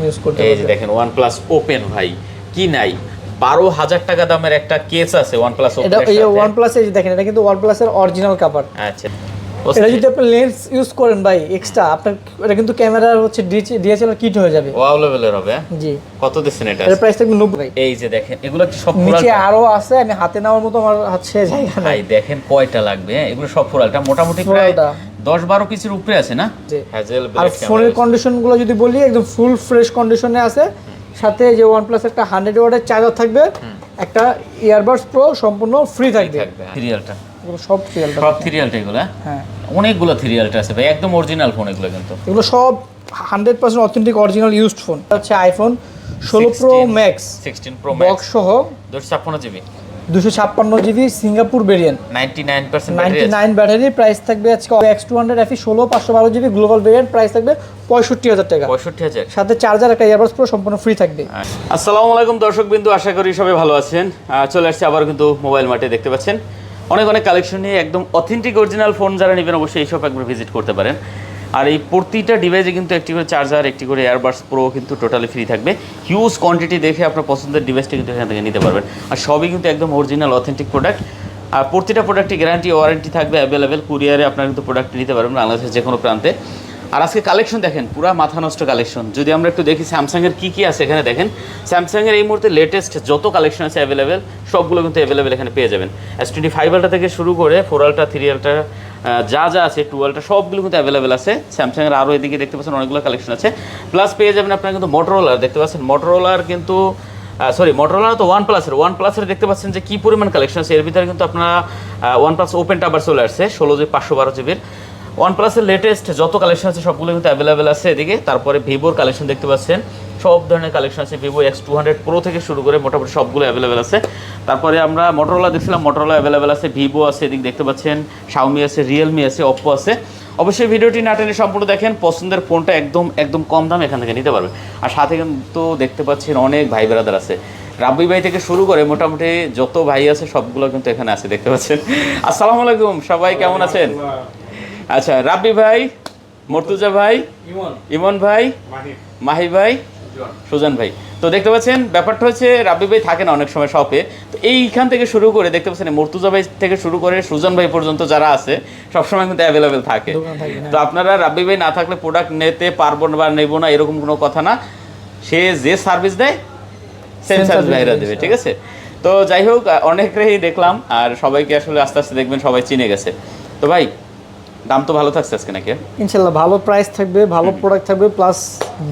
Use করতে এই যে পারবেন। দেখেন OnePlus Open ভাই কি নাই, 12,000 টাকা দামের একটা কেস আছে OnePlus Open এটা এর এই সাথে। OnePlus এই যে দেখেন, এটা কিন্তু OnePlus এর অরিজিনাল কভার। আচ্ছা এটা যদি আপনি লেন্স ইউজ করেন ভাই এক্সট্রা, আপনার এটা কিন্তু ক্যামেরার হচ্ছে DSLR কিট হয়ে যাবে। ওয়াও লেভেলের হবে। জি। কত দিচ্ছেন এটা? এর প্রাইস থাকবে 90 ভাই। এই যে দেখেন এগুলো কি সব নিচে ফুরাল? আরো আছে, আমি হাতে নেওয়ার মতো আমার হচ্ছে জায়গা নাই। ভাই দেখেন কয়টা লাগবে, হ্যাঁ এগুলো সব ফুরালটা মোটামুটি প্রায় ফুরালটা 10-12 পিসের উপরে আছে না? জি। হ্যাজেল আর ব্ল্যাক ফোনের কন্ডিশন গুলো যদি বলি একদম ফুল ফ্রেশ কন্ডিশনে আছে। সাথে যে OnePlus একটা 100 ওয়াটের চার্জার থাকবে, একটা ইয়ারবাডস প্রো সম্পূর্ণ ফ্রি থাকবে। সিরিয়ালটা এগুলো সব সিরিয়ালটা। সব সিরিয়ালটা এগুলো, হ্যাঁ অনেকগুলো সিরিয়ালটা আছে ভাই, একদম অরিজিনাল ফোন এগুলো কিন্তু। এগুলো সব 100% অথেন্টিক অরিজিনাল ইউজড ফোন। এটা হচ্ছে iPhone 16 pro max 16 pro max box সহ 256 GB 256 GB Singapore variant, 99% battery আছে। 99 ব্যাটারি। প্রাইস থাকবে আজকে X200 FE 16 512 GB global variant, price থাকবে 65,000 টাকা। 65,000 সাথে চার্জার একটা ইয়ারবাডস প্রো সম্পূর্ণ ফ্রি থাকবে। আসসালামু আলাইকুম দর্শকবৃন্দু, আশা করি সবাই ভালো আছেন। চলে আসছে আবার কিন্তু মোবাইল মার্টে, দেখতে পাচ্ছেন অনেক অনেক কালেকশন নিয়ে একদম অথেন্টিক অরিজিনাল ফোন যারা নেবেন অবশ্যই এই শপ একবার ভিজিট করতে পারেন। আর এই প্রতিটা ডিভাইসে কিন্তু একটি করে চার্জার, একটি করে এয়ারবাডস প্রো কিন্তু টোটালি ফ্রি থাকবে। হিউজ কোয়ান্টিটি দেখে আপনার পছন্দের ডিভাইসটা কিন্তু এখান থেকে নিতে পারবেন। আর সবই কিন্তু একদম অরিজিনাল অথেন্টিক প্রোডাক্ট। আর প্রতিটা প্রোডাক্টে গ্যারান্টি ওয়ারেন্টি থাকবে অ্যাভেলেবেল। কুরিয়ারে আপনারা কিন্তু প্রোডাক্ট নিতে পারবেন বাংলাদেশের যে কোনো প্রান্তে। আর আজকে কালেকশন দেখেন পুরো মাথা নষ্ট কালেকশন। যদি আমরা একটু দেখি স্যামসাংয়ের কী কী আছে এখানে, দেখেন স্যামসাংয়ের এই মুহূর্তে লেটেস্ট যত কালেকশন আছে অ্যাভেলেবেল, সবগুলো কিন্তু অ্যাভেলেবেল এখানে পেয়ে যাবেন। S25 আলটা থেকে শুরু করে 4 আলটা 3 আলটা যা যা আছে 2 আলটা সবগুলো কিন্তু অ্যাভেলেবেল আছে। স্যামসাংয়ের আরও এদিকে দেখতে পাচ্ছেন অনেকগুলো কালেকশন আছে। প্লাস পেয়ে যাবেন আপনারা কিন্তু মোটরোলার, দেখতে পাচ্ছেন মোটরোলার কিন্তু মোটরোলা তো ওয়ানপ্লাসের দেখতে পাচ্ছেন যে কী পরিমাণ কালেকশন আছে। এর ভিতরে কিন্তু আপনারা OnePlus Open আবার চলে আসছে 16 জিবি 512 জিবির। OnePlus-এর লেটেস্ট যত কালেকশন আছে সবগুলো কিন্তু অ্যাভেলেবেল আছে এদিকে। তারপরে ভিভোর কালেকশন দেখতে পাচ্ছেন, সব ধরনের কালেকশন আছে। ভিভো X200 প্রো থেকে শুরু করে মোটামুটি সবগুলো অ্যাভেলেবেল আছে। তারপরে আমরা মোটরোলা দেখছিলাম, মোটরোলা অ্যাভেলেবেল আছে, ভিভো আছে, এদিকে দেখতে পাচ্ছেন শাওমি আছে, রিয়েলমি আছে, ওপ্পো আছে। অবশ্যই ভিডিওটি না টেনে সম্পূর্ণ দেখেন, পছন্দের ফোনটা একদম কম দামে এখান থেকে নিতে পারবেন। আর সাথে কিন্তু দেখতে পাচ্ছেন অনেক ভাই ব্রাদার আছে, রাব্বি ভাই থেকে শুরু করে মোটামুটি যত ভাই আছে সবগুলো কিন্তু এখানে আছে, দেখতে পাচ্ছেন। আসসালামু আলাইকুম, সবাই কেমন আছেন? আচ্ছা, রাব্বি ভাই, মর্তুজা ভাই, ইমন ভাই, মাহি ভাই, সুজন ভাই। তো দেখতে পাচ্ছেন ব্যাপারটা হচ্ছে রাব্বি ভাই থাকে না অনেক সময় শপে, তো এইখান থেকে শুরু করে দেখতে পাচ্ছেন মর্তুজা ভাই থেকে শুরু করে সুজন ভাই পর্যন্ত যারা আছে সবসময় কিন্তু অ্যাভেলেবেল থাকে। তো আপনারা রাব্বি ভাই না থাকলে প্রোডাক্ট নিতে পারবো না বা নেবো না এরকম কোনো কথা না, সে যে সার্ভিস দেয় সেম সার্ভিস ভাইরা দেবে, ঠিক আছে? তো যাই হোক, অনেকেই দেখলাম আর সবাইকে আসলে আস্তে আস্তে দেখবেন সবাই চিনে গেছে। তো ভাই দাম তো ভালো থাকছে আজকে নাকি? ইনশাআল্লাহ ভালো প্রাইস থাকবে, ভালো প্রোডাক্ট থাকবে, প্লাস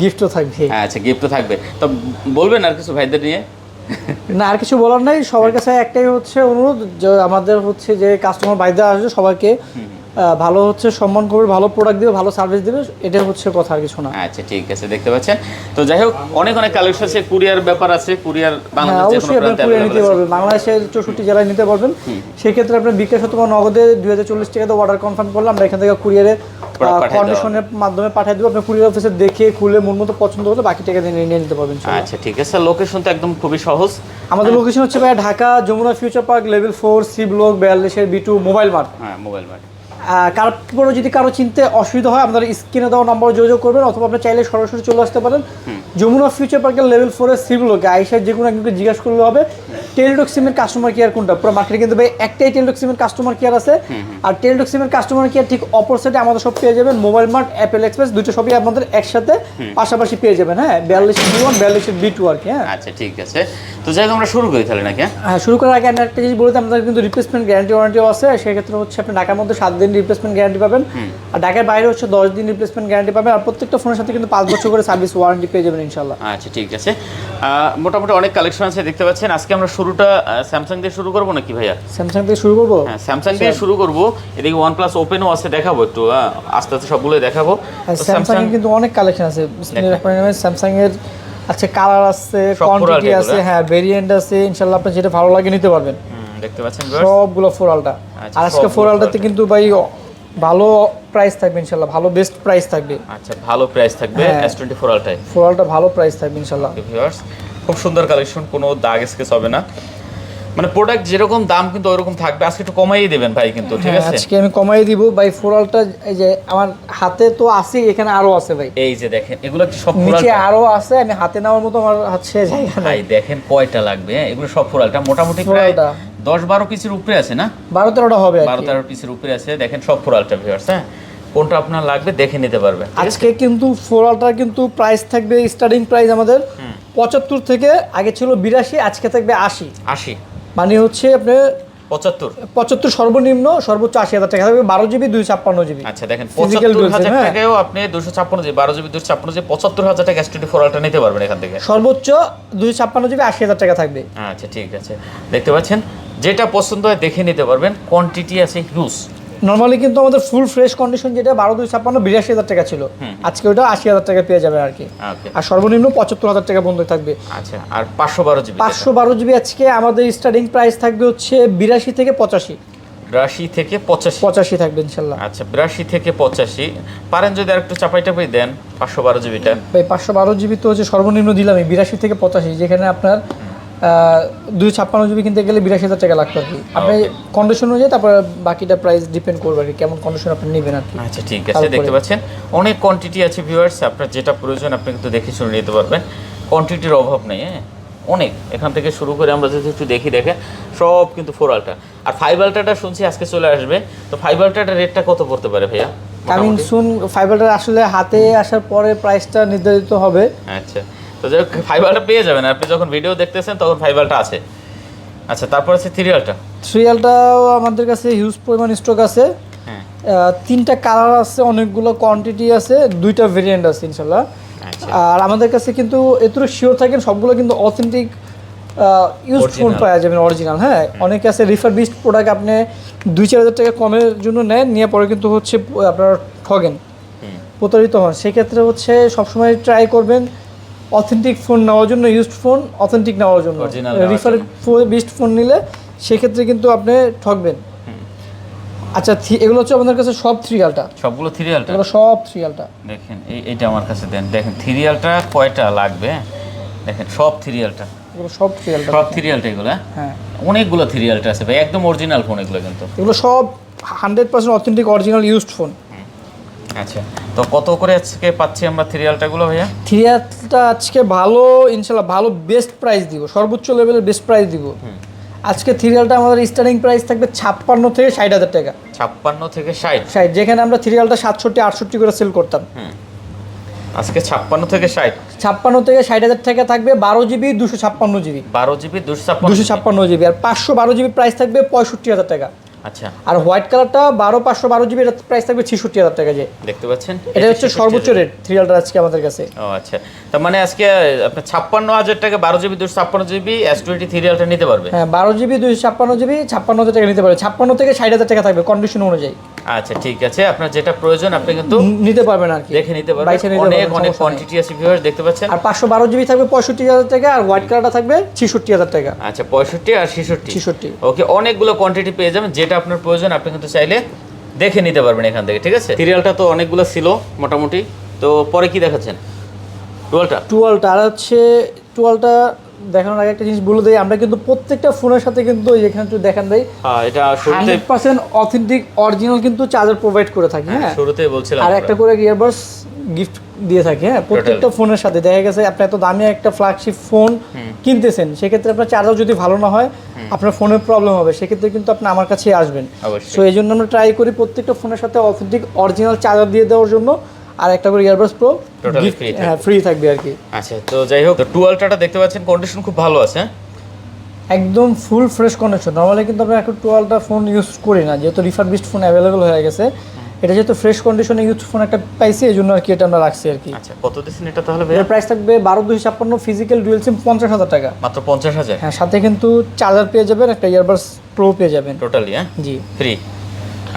গিফটও থাকবে। হ্যাঁ আচ্ছা, গিফটও থাকবে। তো বলবেন আর কিছু ভাইদের নিয়ে? না, আর কিছু বলার নাই। সবার কাছে একটাই হচ্ছে অনুরোধ, যে আমাদের হচ্ছে যে কাস্টমার বাইরে আসবে সবাইকে ভালো হচ্ছে সম্মান করবে, ভালো প্রোডাক্ট দিবে, ভালো সার্ভিস দিবে, এটা হচ্ছে কথা, আর কিছু না। আচ্ছা ঠিক আছে, দেখতে পাচ্ছেন। তো যাই হোক অনেক অনেক কালেকশন আছে, কুরিয়ার ব্যাপার আছে, কুরিয়ার বাংলাদেশের যে কোনো প্রান্তে কুরিয়ার নিতে পারবেন, বাংলাদেশের 64 জেলায় নিতে পারবেন। সেই ক্ষেত্রে আপনি বিকাশ অথবা নগদে 2040 টাকাতে অর্ডার কনফার্ম করলে আমরা এখান থেকে কুরিয়ারে কন্ডিশনের মাধ্যমে পাঠিয়ে দেবো। আপনি কুরিয়ার অফিসে দেখে খুলে মন মতো পছন্দ হলে বাকি টাকা দিয়ে নিয়ে নিতে পারবেন। আচ্ছা ঠিক আছে, লোকেশন তো একদম খুবই সহজ। আমাদের লোকেশন হচ্ছে ভাই Dhaka Jamuna future park level 4 C block 42 B2 mobile mart. হ্যাঁ মোবাইল মার্ট। তারপরে যদি কারো চিনতে অসুবিধা হয় আমাদের স্ক্রিনে দেওয়া নম্বরে যোগাযোগ করবেন, অথবা আপনি চাইলে সরাসরি চলে আসতে পারেন যমুনা ফিউচার পার্কের লেভেল 4 এর সি ব্লকে। আইসার যে কোনো একজনকে জিজ্ঞাসা করলে হবে টেলিটক সিমের কাস্টমার কেয়ার কোনটা। পুরো মার্কেটে কিন্তু ভাই একটাই টেলিটক সিমের কাস্টমার কেয়ার আছে। আর টেলিটক সিমের কাস্টমার কেয়ার ঠিক অপোজিটে আমাদের সব পেয়ে যাবেন মোবাইল মার্ট, অ্যাপেল এক্সপ্রেস, দুটো সবই আপনাদের একসাথে পাশাপাশি পেয়ে যাবেন। হ্যাঁ 42 B1 42 B2 আর কি। হ্যাঁ আচ্ছা ঠিক আছে, তো যাই হোক আমরা শুরু করি তাহলে নাকি? হ্যাঁ, শুরু করার আগে আমি একটা জিনিস বলতে, আমাদের কিন্তু রিপ্লেসমেন্ট গ্যারান্টি ওয়ারেন্টিও আছে। সেক্ষেত্রে হচ্ছে আপনি ঢাকার মধ্যে 7 দিন রিপ্লেসমেন্ট গ্যারান্টি পাবেন, আর ঢাকার বাইরে হচ্ছে 10 দিন রিপ্লেসমেন্ট গ্যারান্টি পাবেন। আর প্রত্যেকটা ফোনের সাথে কিন্তু 5 বছর করে সার্ভিস ওয়ারেন্টি পেয়ে যাবেন ইনশাআল্লাহ। আচ্ছা ঠিক আছে, মোটামুটি অনেক কালেকশন আছে দেখতে পাচ্ছেন। আজকে আমরা শুরুটা স্যামসাং দিয়ে শুরু করবো নাকি ভাইয়া? স্যামসাং থেকে শুরু করবো। হ্যাঁ স্যামসাং দিয়ে শুরু করবো। এদিকে OnePlus Openও আছে, দেখাবো একটু আস্তে আস্তে সবগুলোই দেখাবো। স্যামসাং এর কিন্তু অনেক কালেকশন আছে। স্যামসাং এর আছে কালার আছে, কোয়ান্টিটি আছে, হ্যাঁ ভেরিয়েন্ট আছে। ইনশাআল্লাহ আপনি যেটা ভালো লাগে নিতে পারবেন। দেখতে পাচ্ছেন সবগুলো 4 আলটা। আর আজকে 4 আলটাতে কিন্তু ভাই ভালো প্রাইস থাকবে ইনশাআল্লাহ, ভালো বেস্ট প্রাইস থাকবে। আচ্ছা ভালো প্রাইস থাকবে S24 আলটায়। 4 আলটা ভালো প্রাইস থাকবে ইনশাআল্লাহ। ভিউয়ার্স খুব সুন্দর কালেকশন, কোনো দাগ স্কেচ হবে না। মানে প্রোডাক্ট যেরকম দাম কিন্তু ওরকম থাকবে, আজকে একটু কমাইয়ে দেবেন ভাই কিন্তু, ঠিক আছে? আজকে আমি কমাই দিব ভাই। ফোরালটা এই যে আমার হাতে তো আছে, এখানে আরো আছে ভাই। এই যে দেখেন এগুলো কি সব নিচে ফোরাল? আরো আছে, আমি হাতে নেওয়ার মতো আমার হচ্ছে জায়গা নাই। ভাই দেখেন কয়টা লাগবে, হ্যাঁ? এগুলো সব ফোরালটা মোটামুটি প্রায় ফোরালটা 10-12 পিসের উপরে আছে না? 12-13টা হবে আর কি। 12-13 পিসের উপরে আছে, দেখেন সব ফোরালটা ভিউয়ার্স, হ্যাঁ? কোনটা আপনার লাগবে দেখে নিতে পারবেন। আজকে কিন্তু ফোরালটার কিন্তু প্রাইস থাকবে, স্টার্টিং প্রাইস আমাদের 75 থেকে, আগে ছিল 82, আজকে থাকবে 80। 80 মানে হচ্ছে আপনার 75 সর্বনিম্ন, সর্বোচ্চ 80,000 টাকা থাকবে, 12 GB 256 GB। আচ্ছা দেখেন Physical 75,000 হ্যাঁ। টাকায়ও আপনি 256 জিবি 12 জিবি 256 জিবি 75,000 টাকা S24 ফোরালটা নিতে পারবেন এখান থেকে। সর্বোচ্চ 256 GB 80,000 টাকা থাকবে। আচ্ছা ঠিক আছে, দেখতে পাচ্ছেন যেটা পছন্দ হয় দেখে নিতে পারবেন, কোয়ান্টিটি আছে হিউজ। নরমালি কিন্তু আমাদের ফুল ফ্রেশ কন্ডিশন যেটা 12-256 82,000 টাকা ছিল, আজকে ওটা 80,000 টাকা পেয়ে যাবে আর কি। ওকে, আর সর্বনিম্ন 75,000 টাকা বন্ধ থাকবে। আচ্ছা আর 512 জিবি 512 GB আজকে আমাদের স্টার্টিং প্রাইস থাকবে হচ্ছে 82 থেকে 85। 82 থেকে 85। 85 থাকবে ইনশাল্লাহ। আচ্ছা 82 থেকে 85 পারেন যদি আরেকটু চাপাই টাপাই দেন 512 জিবিটা। ভাই 512 GB তো হচ্ছে সর্বনিম্ন দিলামই 82 থেকে 85, যেখানে আপনার 256 GB কিনতে গেলে 82,000 টাকা লাগতো আর কি। আপনি কন্ডিশন অনুযায়ী তারপর বাকিটা প্রাইস ডিপেন্ড করবে আর কি, কেমন কন্ডিশন আপনি নেবেন আর কি। আচ্ছা ঠিক আছে, দেখতে পাচ্ছেন অনেক কোয়ান্টিটি আছে ভিউয়ার্স, আপনার যেটা প্রয়োজন আপনি কিন্তু দেখে শুনে নিতে পারবেন, কোয়ান্টিটির অভাব নেই, হ্যাঁ? অনেক, এখান থেকে শুরু করে আমরা যদি একটু দেখে সব কিন্তু 4 আলট্রা। আর 5 আলট্রাটা শুনছি আজকে চলে আসবে, তো 5 আলট্রাটার রেটটা কত পড়তে পারে ভাইয়া? Coming soon. ফাইবারটা আসলে হাতে আসার পরে প্রাইসটা নির্ধারিত হবে। আচ্ছা, তো যাই হোক 5 আলট্রা পেয়ে যাবেন আপনি যখন ভিডিও দেখতেছেন তখন 5 আলট্রা আছে। আচ্ছা তারপর আছে 3 আলট্রা। 3 আলট্রাও আমাদের কাছে হিউজ পরিমাণ স্টক আছে। হ্যাঁ 3টা কালার আছে, অনেকগুলো কোয়ান্টিটি আছে, 2টা ভেরিয়েন্ট আছে ইনশাল্লাহ। আচ্ছা আর আমাদের কাছে কিন্তু এতটুকু শিওর থাকেন সবগুলো কিন্তু অথেন্টিক ইউজড ফোন Original। পাওয়া যাবেন, অরিজিনাল। হ্যাঁ, অনেকে আছে রিফারবিশড প্রোডাক্ট আপনি 2-4 হাজার টাকা কমের জন্য নেন, নিয়ে পরে কিন্তু হচ্ছে আপনার ঠগেন, প্রতারিত হন। সেক্ষেত্রে হচ্ছে সবসময় ট্রাই করবেন অথেন্টিক ফোন নেওয়ার জন্য, ইউজড ফোন অথেন্টিক নেওয়ার জন্য। Original নেওয়ার রিফারবিশড ফোন নিলে সেক্ষেত্রে কিন্তু আপনি ঠকবেন। আচ্ছা এগুলো হচ্ছে আমাদের কাছে সব 3 আলট্রা, সবগুলো 3 আলট্রা। এগুলো সব 3 আলট্রা। দেখেন এইটা আমার কাছে দেন, দেখেন 3 আলট্রা কয়টা লাগবে, দেখেন সব 3 আলট্রা, এগুলো সব 3 আলট্রা। সব 3 আলট্রা এগুলো, হ্যাঁ অনেকগুলো 3 আলট্রা আছে ভাই, একদম অরিজিনাল ফোন এগুলো কিন্তু। এগুলো সব 100% অথেন্টিক অরিজিনাল ইউজড ফোন। আচ্ছা তো কত করে আজকে পাচ্ছি আমরা 3 আলট্রাগুলো ভাইয়া? 3 আলট্রা আজকে ভালো ইনশাল্লাহ, ভালো বেস্ট প্রাইস দিব, সর্বোচ্চ লেভেলের বেস্ট প্রাইস দিব। আজকে 3 আলট্রা আমাদের স্টার্টিং প্রাইস থাকবে 56 থেকে 60,000 টাকা। 56 থেকে 60। 60, যেখানে আমরা 3 আলট্রা 67-68 করে সেল করতাম। আজকে 56 থেকে 60। 56 থেকে 60,000 টাকা থাকবে 12 GB 256 GB। 12 জিবি 256। 256 GB। আর 512 GB প্রাইস থাকবে 65,000 টাকা। আচ্ছা আর হোয়াইট কালারটা 512 GB, এর প্রাইস থাকবে 66,000 টাকা। যে দেখতে পাচ্ছেন এটা হচ্ছে সর্বোচ্চ রেট 3 আলট্রা আজকে আমাদের কাছে। ও আচ্ছা, তার মানে আজকে আপনার 56,000 টাকা 12 জিবি 256 জিবি S20 3 আলট্রা নিতে পারবে। হ্যাঁ 12 GB 256 GB 56,000 টাকা নিতে পারবে। 56 থেকে 60,000 টাকা থাকবে কন্ডিশন অনুযায়ী। আচ্ছা ঠিক আছে, আপনার যেটা প্রয়োজন আপনি কিন্তু নিতে পারবেন আর কি, দেখে নিতে পারবেন, বাইছে নিতে অনেক পারবেন, অনেক সমস্যা নেই। কোয়ান্টিটি আছে ভিউয়ার্স, দেখতে পাচ্ছেন। আর 512 GB থাকবে 65,000 টাকা, আর হোয়াইট কালারটা থাকবে 66,000 টাকা। আচ্ছা 65 আর 66। 66। ওকে, অনেকগুলো কোয়ান্টিটি পেয়ে যাবেন, যেটা আপনার প্রয়োজন আপনি কিন্তু চাইলে দেখে নিতে পারবেন এখান থেকে, ঠিক আছে। সিরিয়ালটা তো অনেকগুলো ছিল মোটামুটি, তো পরে কি দেখাচ্ছেন? 12টা। 12টা আর হচ্ছে 12টা দেখানোর আগে একটা জিনিস বলে দেই, আমরা কিন্তু প্রত্যেকটা ফোনের সাথে কিন্তু এখানে একটু দেখান দেই, হ্যাঁ এটা শুরুতে 100% অথেন্টিক অরিজিনাল কিন্তু চার্জার প্রোভাইড করে থাকি। হ্যাঁ, শুরুতেই বলছিলাম আর আমরা। একটা করে ইয়ারবাডস গিফট দিয়ে থাকি। হ্যাঁ, প্রত্যেকটা ফোনের সাথে দেখা গেছে আপনি এত দামি একটা ফ্ল্যাগশিপ ফোন কিনতেছেন, সেক্ষেত্রে আপনার চার্জার যদি ভালো না হয় আপনার ফোনের প্রবলেম হবে, সেক্ষেত্রে কিন্তু আপনি আমার কাছেই আসবেন। অবশ্যই। সো এই জন্য আমরা ট্রাই করি প্রত্যেকটা ফোনের সাথে অথেন্টিক অরিজিনাল চার্জার দিয়ে দেওয়ার জন্য, আর একটা করে ইয়ারবাডস প্রো Totally free থাকবে। হ্যাঁ ফ্রি থাকবে আর কি। আচ্ছা তো যাই হোক, তো 12টা দেখতে পাচ্ছেন কন্ডিশন খুব ভালো আছে, হ্যাঁ? একদম ফুল ফ্রেশ কন্ডিশন। নর্মালি কিন্তু আমরা এখন 12টা ফোন ইউজ করি না, যেহেতু রিফারবিশড ফোন অ্যাভেলেবল হয়ে গেছে। এটা যেহেতু ফ্রেশ কন্ডিশনে ইউজ ফোন একটা পাইছি, এই জন্য আর কি এটা আমরা রাখছি আর কি। আচ্ছা কত দিচ্ছেন এটা তাহলে ভাইয়া? এর প্রাইস থাকবে 12-256 ফিজিক্যাল ডুয়েল সিম 50,000 টাকা। মাত্র 50,000? হ্যাঁ, সাথে কিন্তু চার্জার পেয়ে যাবেন, একটা ইয়ারবাডস প্রো পেয়ে যাবেন। টোটালি, হ্যাঁ জি ফ্রি।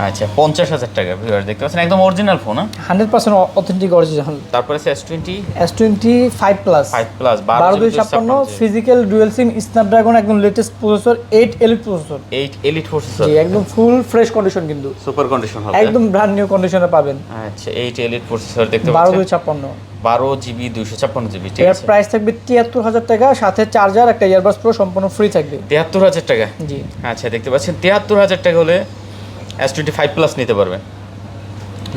আচ্ছা 50,000 টাকা ভিউয়ার দেখতে পাচ্ছেন, একদম অরিজিনাল ফোন। 100% authentic original. তারপরে আছে S20 S25 plus 5 plus 12/256 physical dual SIM Snapdragon, একদম latest processor, 8 elite processor. 8 elite processor, জি একদম ফুল ফ্রেশ কন্ডিশন, কিন্তু সুপার কন্ডিশন হবে, একদম ব্র্যান্ড নিউ কন্ডিশনে পাবেন। আচ্ছা 8 এলিট প্রসেসর দেখতে পাচ্ছেন, 12/256 12GB 256GB, ঠিক এর আছে। প্রাইস থাকবে 73,000 টাকা, সাথে চার্জার, একটা ইয়ারবাস প্রো সম্পূর্ণ ফ্রি থাকবে। 73,000 টাকা, জি আচ্ছা দেখতে পাচ্ছেন 73,000 টাকা হলে S25 প্লাস নিতে পারবেন।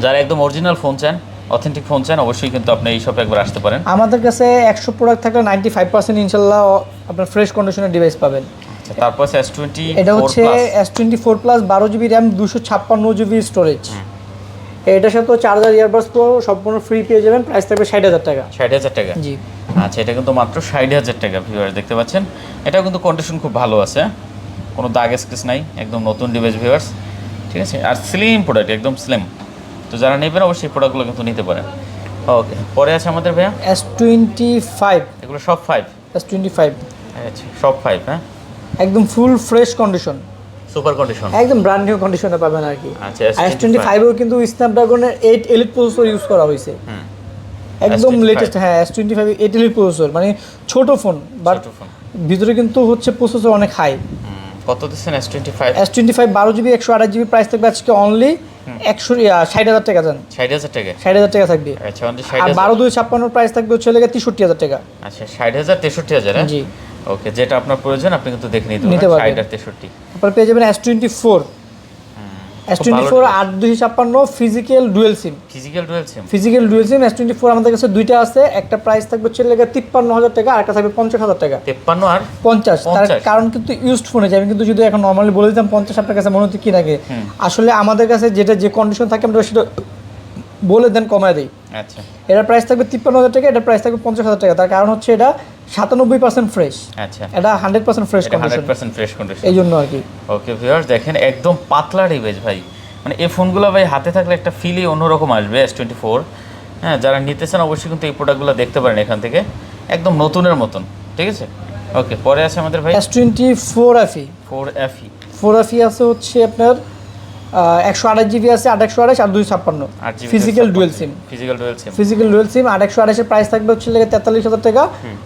যারা একদম অরিজিনাল ফোন চান, অথেন্টিক ফোন চান, অবশ্যই কিন্তু আপনি এই শপে একবার আসতে পারেন। আমাদের কাছে 100 প্রোডাক্ট থাকলে 95% ইনশাল্লাহ আপনার ফ্রেশ কন্ডিশনের ডিভাইস পাবেন। আচ্ছা তারপর S24 এটা হচ্ছে S24 plus 12GB RAM 256GB storage. এটার সাথে চার্জার, ইয়ারবাস প্রো সম্পূর্ণ ফ্রি পেয়ে যাবেন। প্রাইস থাকবে 60,000 টাকা। 60,000 টাকা, জি আচ্ছা এটা কিন্তু মাত্র 60,000 টাকা ভিউয়ার দেখতে পাচ্ছেন। এটাও কিন্তু কন্ডিশন খুব ভালো আছে, কোনো দাগ স্কেচ নাই, একদম নতুন ডিভাইস ভিউয়ার্স, ঠিক আছে। আর স্লিম প্রোডাক্ট, একদম স্লিম। তো যারা নেবেন অবশ্যই প্রোডাক্টগুলো কিন্তু নিতে পারেন। ওকে, পরে আছে আমাদের ভাইয়া S25, এগুলো সব 5। S25 আচ্ছা সব 5, হ্যাঁ একদম full fresh condition, super condition, একদম ব্র্যান্ড নিউ কন্ডিশনে পাবেন আর কি। আচ্ছা S25 এও কিন্তু স্ন্যাপড্রাগনের 8 এলিট প্রসেসর ইউজ করা হয়েছে, একদম S25 লেটেস্ট। হ্যাঁ S25 8 এলিট প্রসেসর, মানে ছোট ফোন বাট ভিতরে কিন্তু হচ্ছে প্রসেসর অনেক হাই। কত দিচ্ছেন S25? S25 12GB 128GB price থাকবে আজকে অনলি 60,000 টাকা। জান 60,000 টাকা, 60,000 টাকা থাকবে। আচ্ছা অনলি আর 60,000। 12/256 প্রাইস থাকবে হচ্ছে লেগে 63,000 টাকা। আচ্ছা 60,000 63,000, হ্যাঁ জি ওকে, যেটা আপনার প্রয়োজন আপনি কিন্তু দেখে নিতে নিতে পারবেন। পারবেন। 60 আর 63, তারপর পেয়ে যাবেন S24 8/256 physical dual SIM. Physical dual SIM, physical dual সিম S24 আমাদের কাছে দুইটা আছে। একটা প্রাইস থাকবে হচ্ছে লেগে 53,000 টাকা, আর একটা থাকবে 50,000 টাকা। 53 আর 50 তার 50 কারণ কিন্তু ইউজড ফোনে আমি কিন্তু যদি এখন নর্মালি বলে দিতাম 50, আপনার কাছে মনে হতো কি লাগে। আসলে আমাদের কাছে যেটা যে কন্ডিশন থাকে আমরা সেটা বলে দেন কমায় দিই। আচ্ছা এটার প্রাইস থাকবে 53,000 টাকা, এটার প্রাইস থাকবে 50,000 টাকা। তার কারণ হচ্ছে এটা 97% ফ্রেশ, আচ্ছা এটা 100% ফ্রেশ এটা কন্ডিশন, 100% ফ্রেশ কন্ডিশন, এই জন্য আর কি। ওকে ভিউয়ার্স দেখেন একদম পাতলা ডিভাইস ভাই, মানে এই ফোনগুলো ভাই হাতে থাকলে একটা ফিলই অন্যরকম আসবে। S24, হ্যাঁ যারা নিতে চান অবশ্যই কিন্তু এই প্রোডাক্টগুলো দেখতে পারেন এখান থেকে, একদম নতুনের মতন, ঠিক আছে। ওকে, পরে আছে আমাদের ভাই S24 FE 4FE। 4FE আছে হচ্ছে আপনার 128GB আছে, 8/128 আর 256 physical dual SIM. Physical dual SIM, physical dual সিম 8/128 এর প্রাইস থাকবে হচ্ছে লেগে 43,000 টাকা,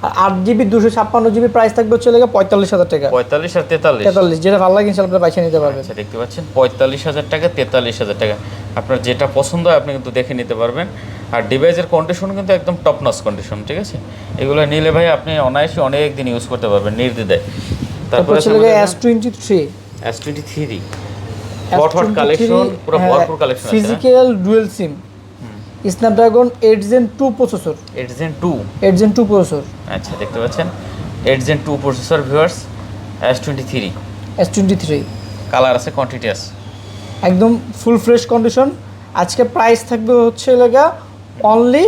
আর 8GB 256GB প্রাইস থাকবে হচ্ছে লেগে 45,000 টাকা। 45 আর 43, 43 যেটা ভালো লাগে ইনশাআল্লাহ আপনি বাইছে নিতে পারবেন। আচ্ছা দেখতে পাচ্ছেন 45,000 টাকা 43,000 টাকা, আপনার যেটা পছন্দ হয় আপনি কিন্তু দেখে নিতে পারবেন। আর ডিভাইসের কন্ডিশন কিন্তু একদম টপ নচ কন্ডিশন, ঠিক আছে। এগুলো নিলে ভাই আপনি অনায়াসে অনেক দিন ইউজ করতে পারবেন নির্দ্বিধায়। তারপর হচ্ছে লেগে S23 S23 হট কালেকশন, পুরো ভরপুর কালেকশন আছে। Physical dual SIM Snapdragon 8 Gen 2 processor, 8 Gen 2, 8 Gen 2 processor. আচ্ছা দেখতে পাচ্ছেন 8 Gen 2 processor viewers, S23 colour আছে, কোয়ান্টিটি আছে, একদম ফুল ফ্রেশ কন্ডিশন। আজকে প্রাইস থাকবে হচ্ছে লেগা অনলি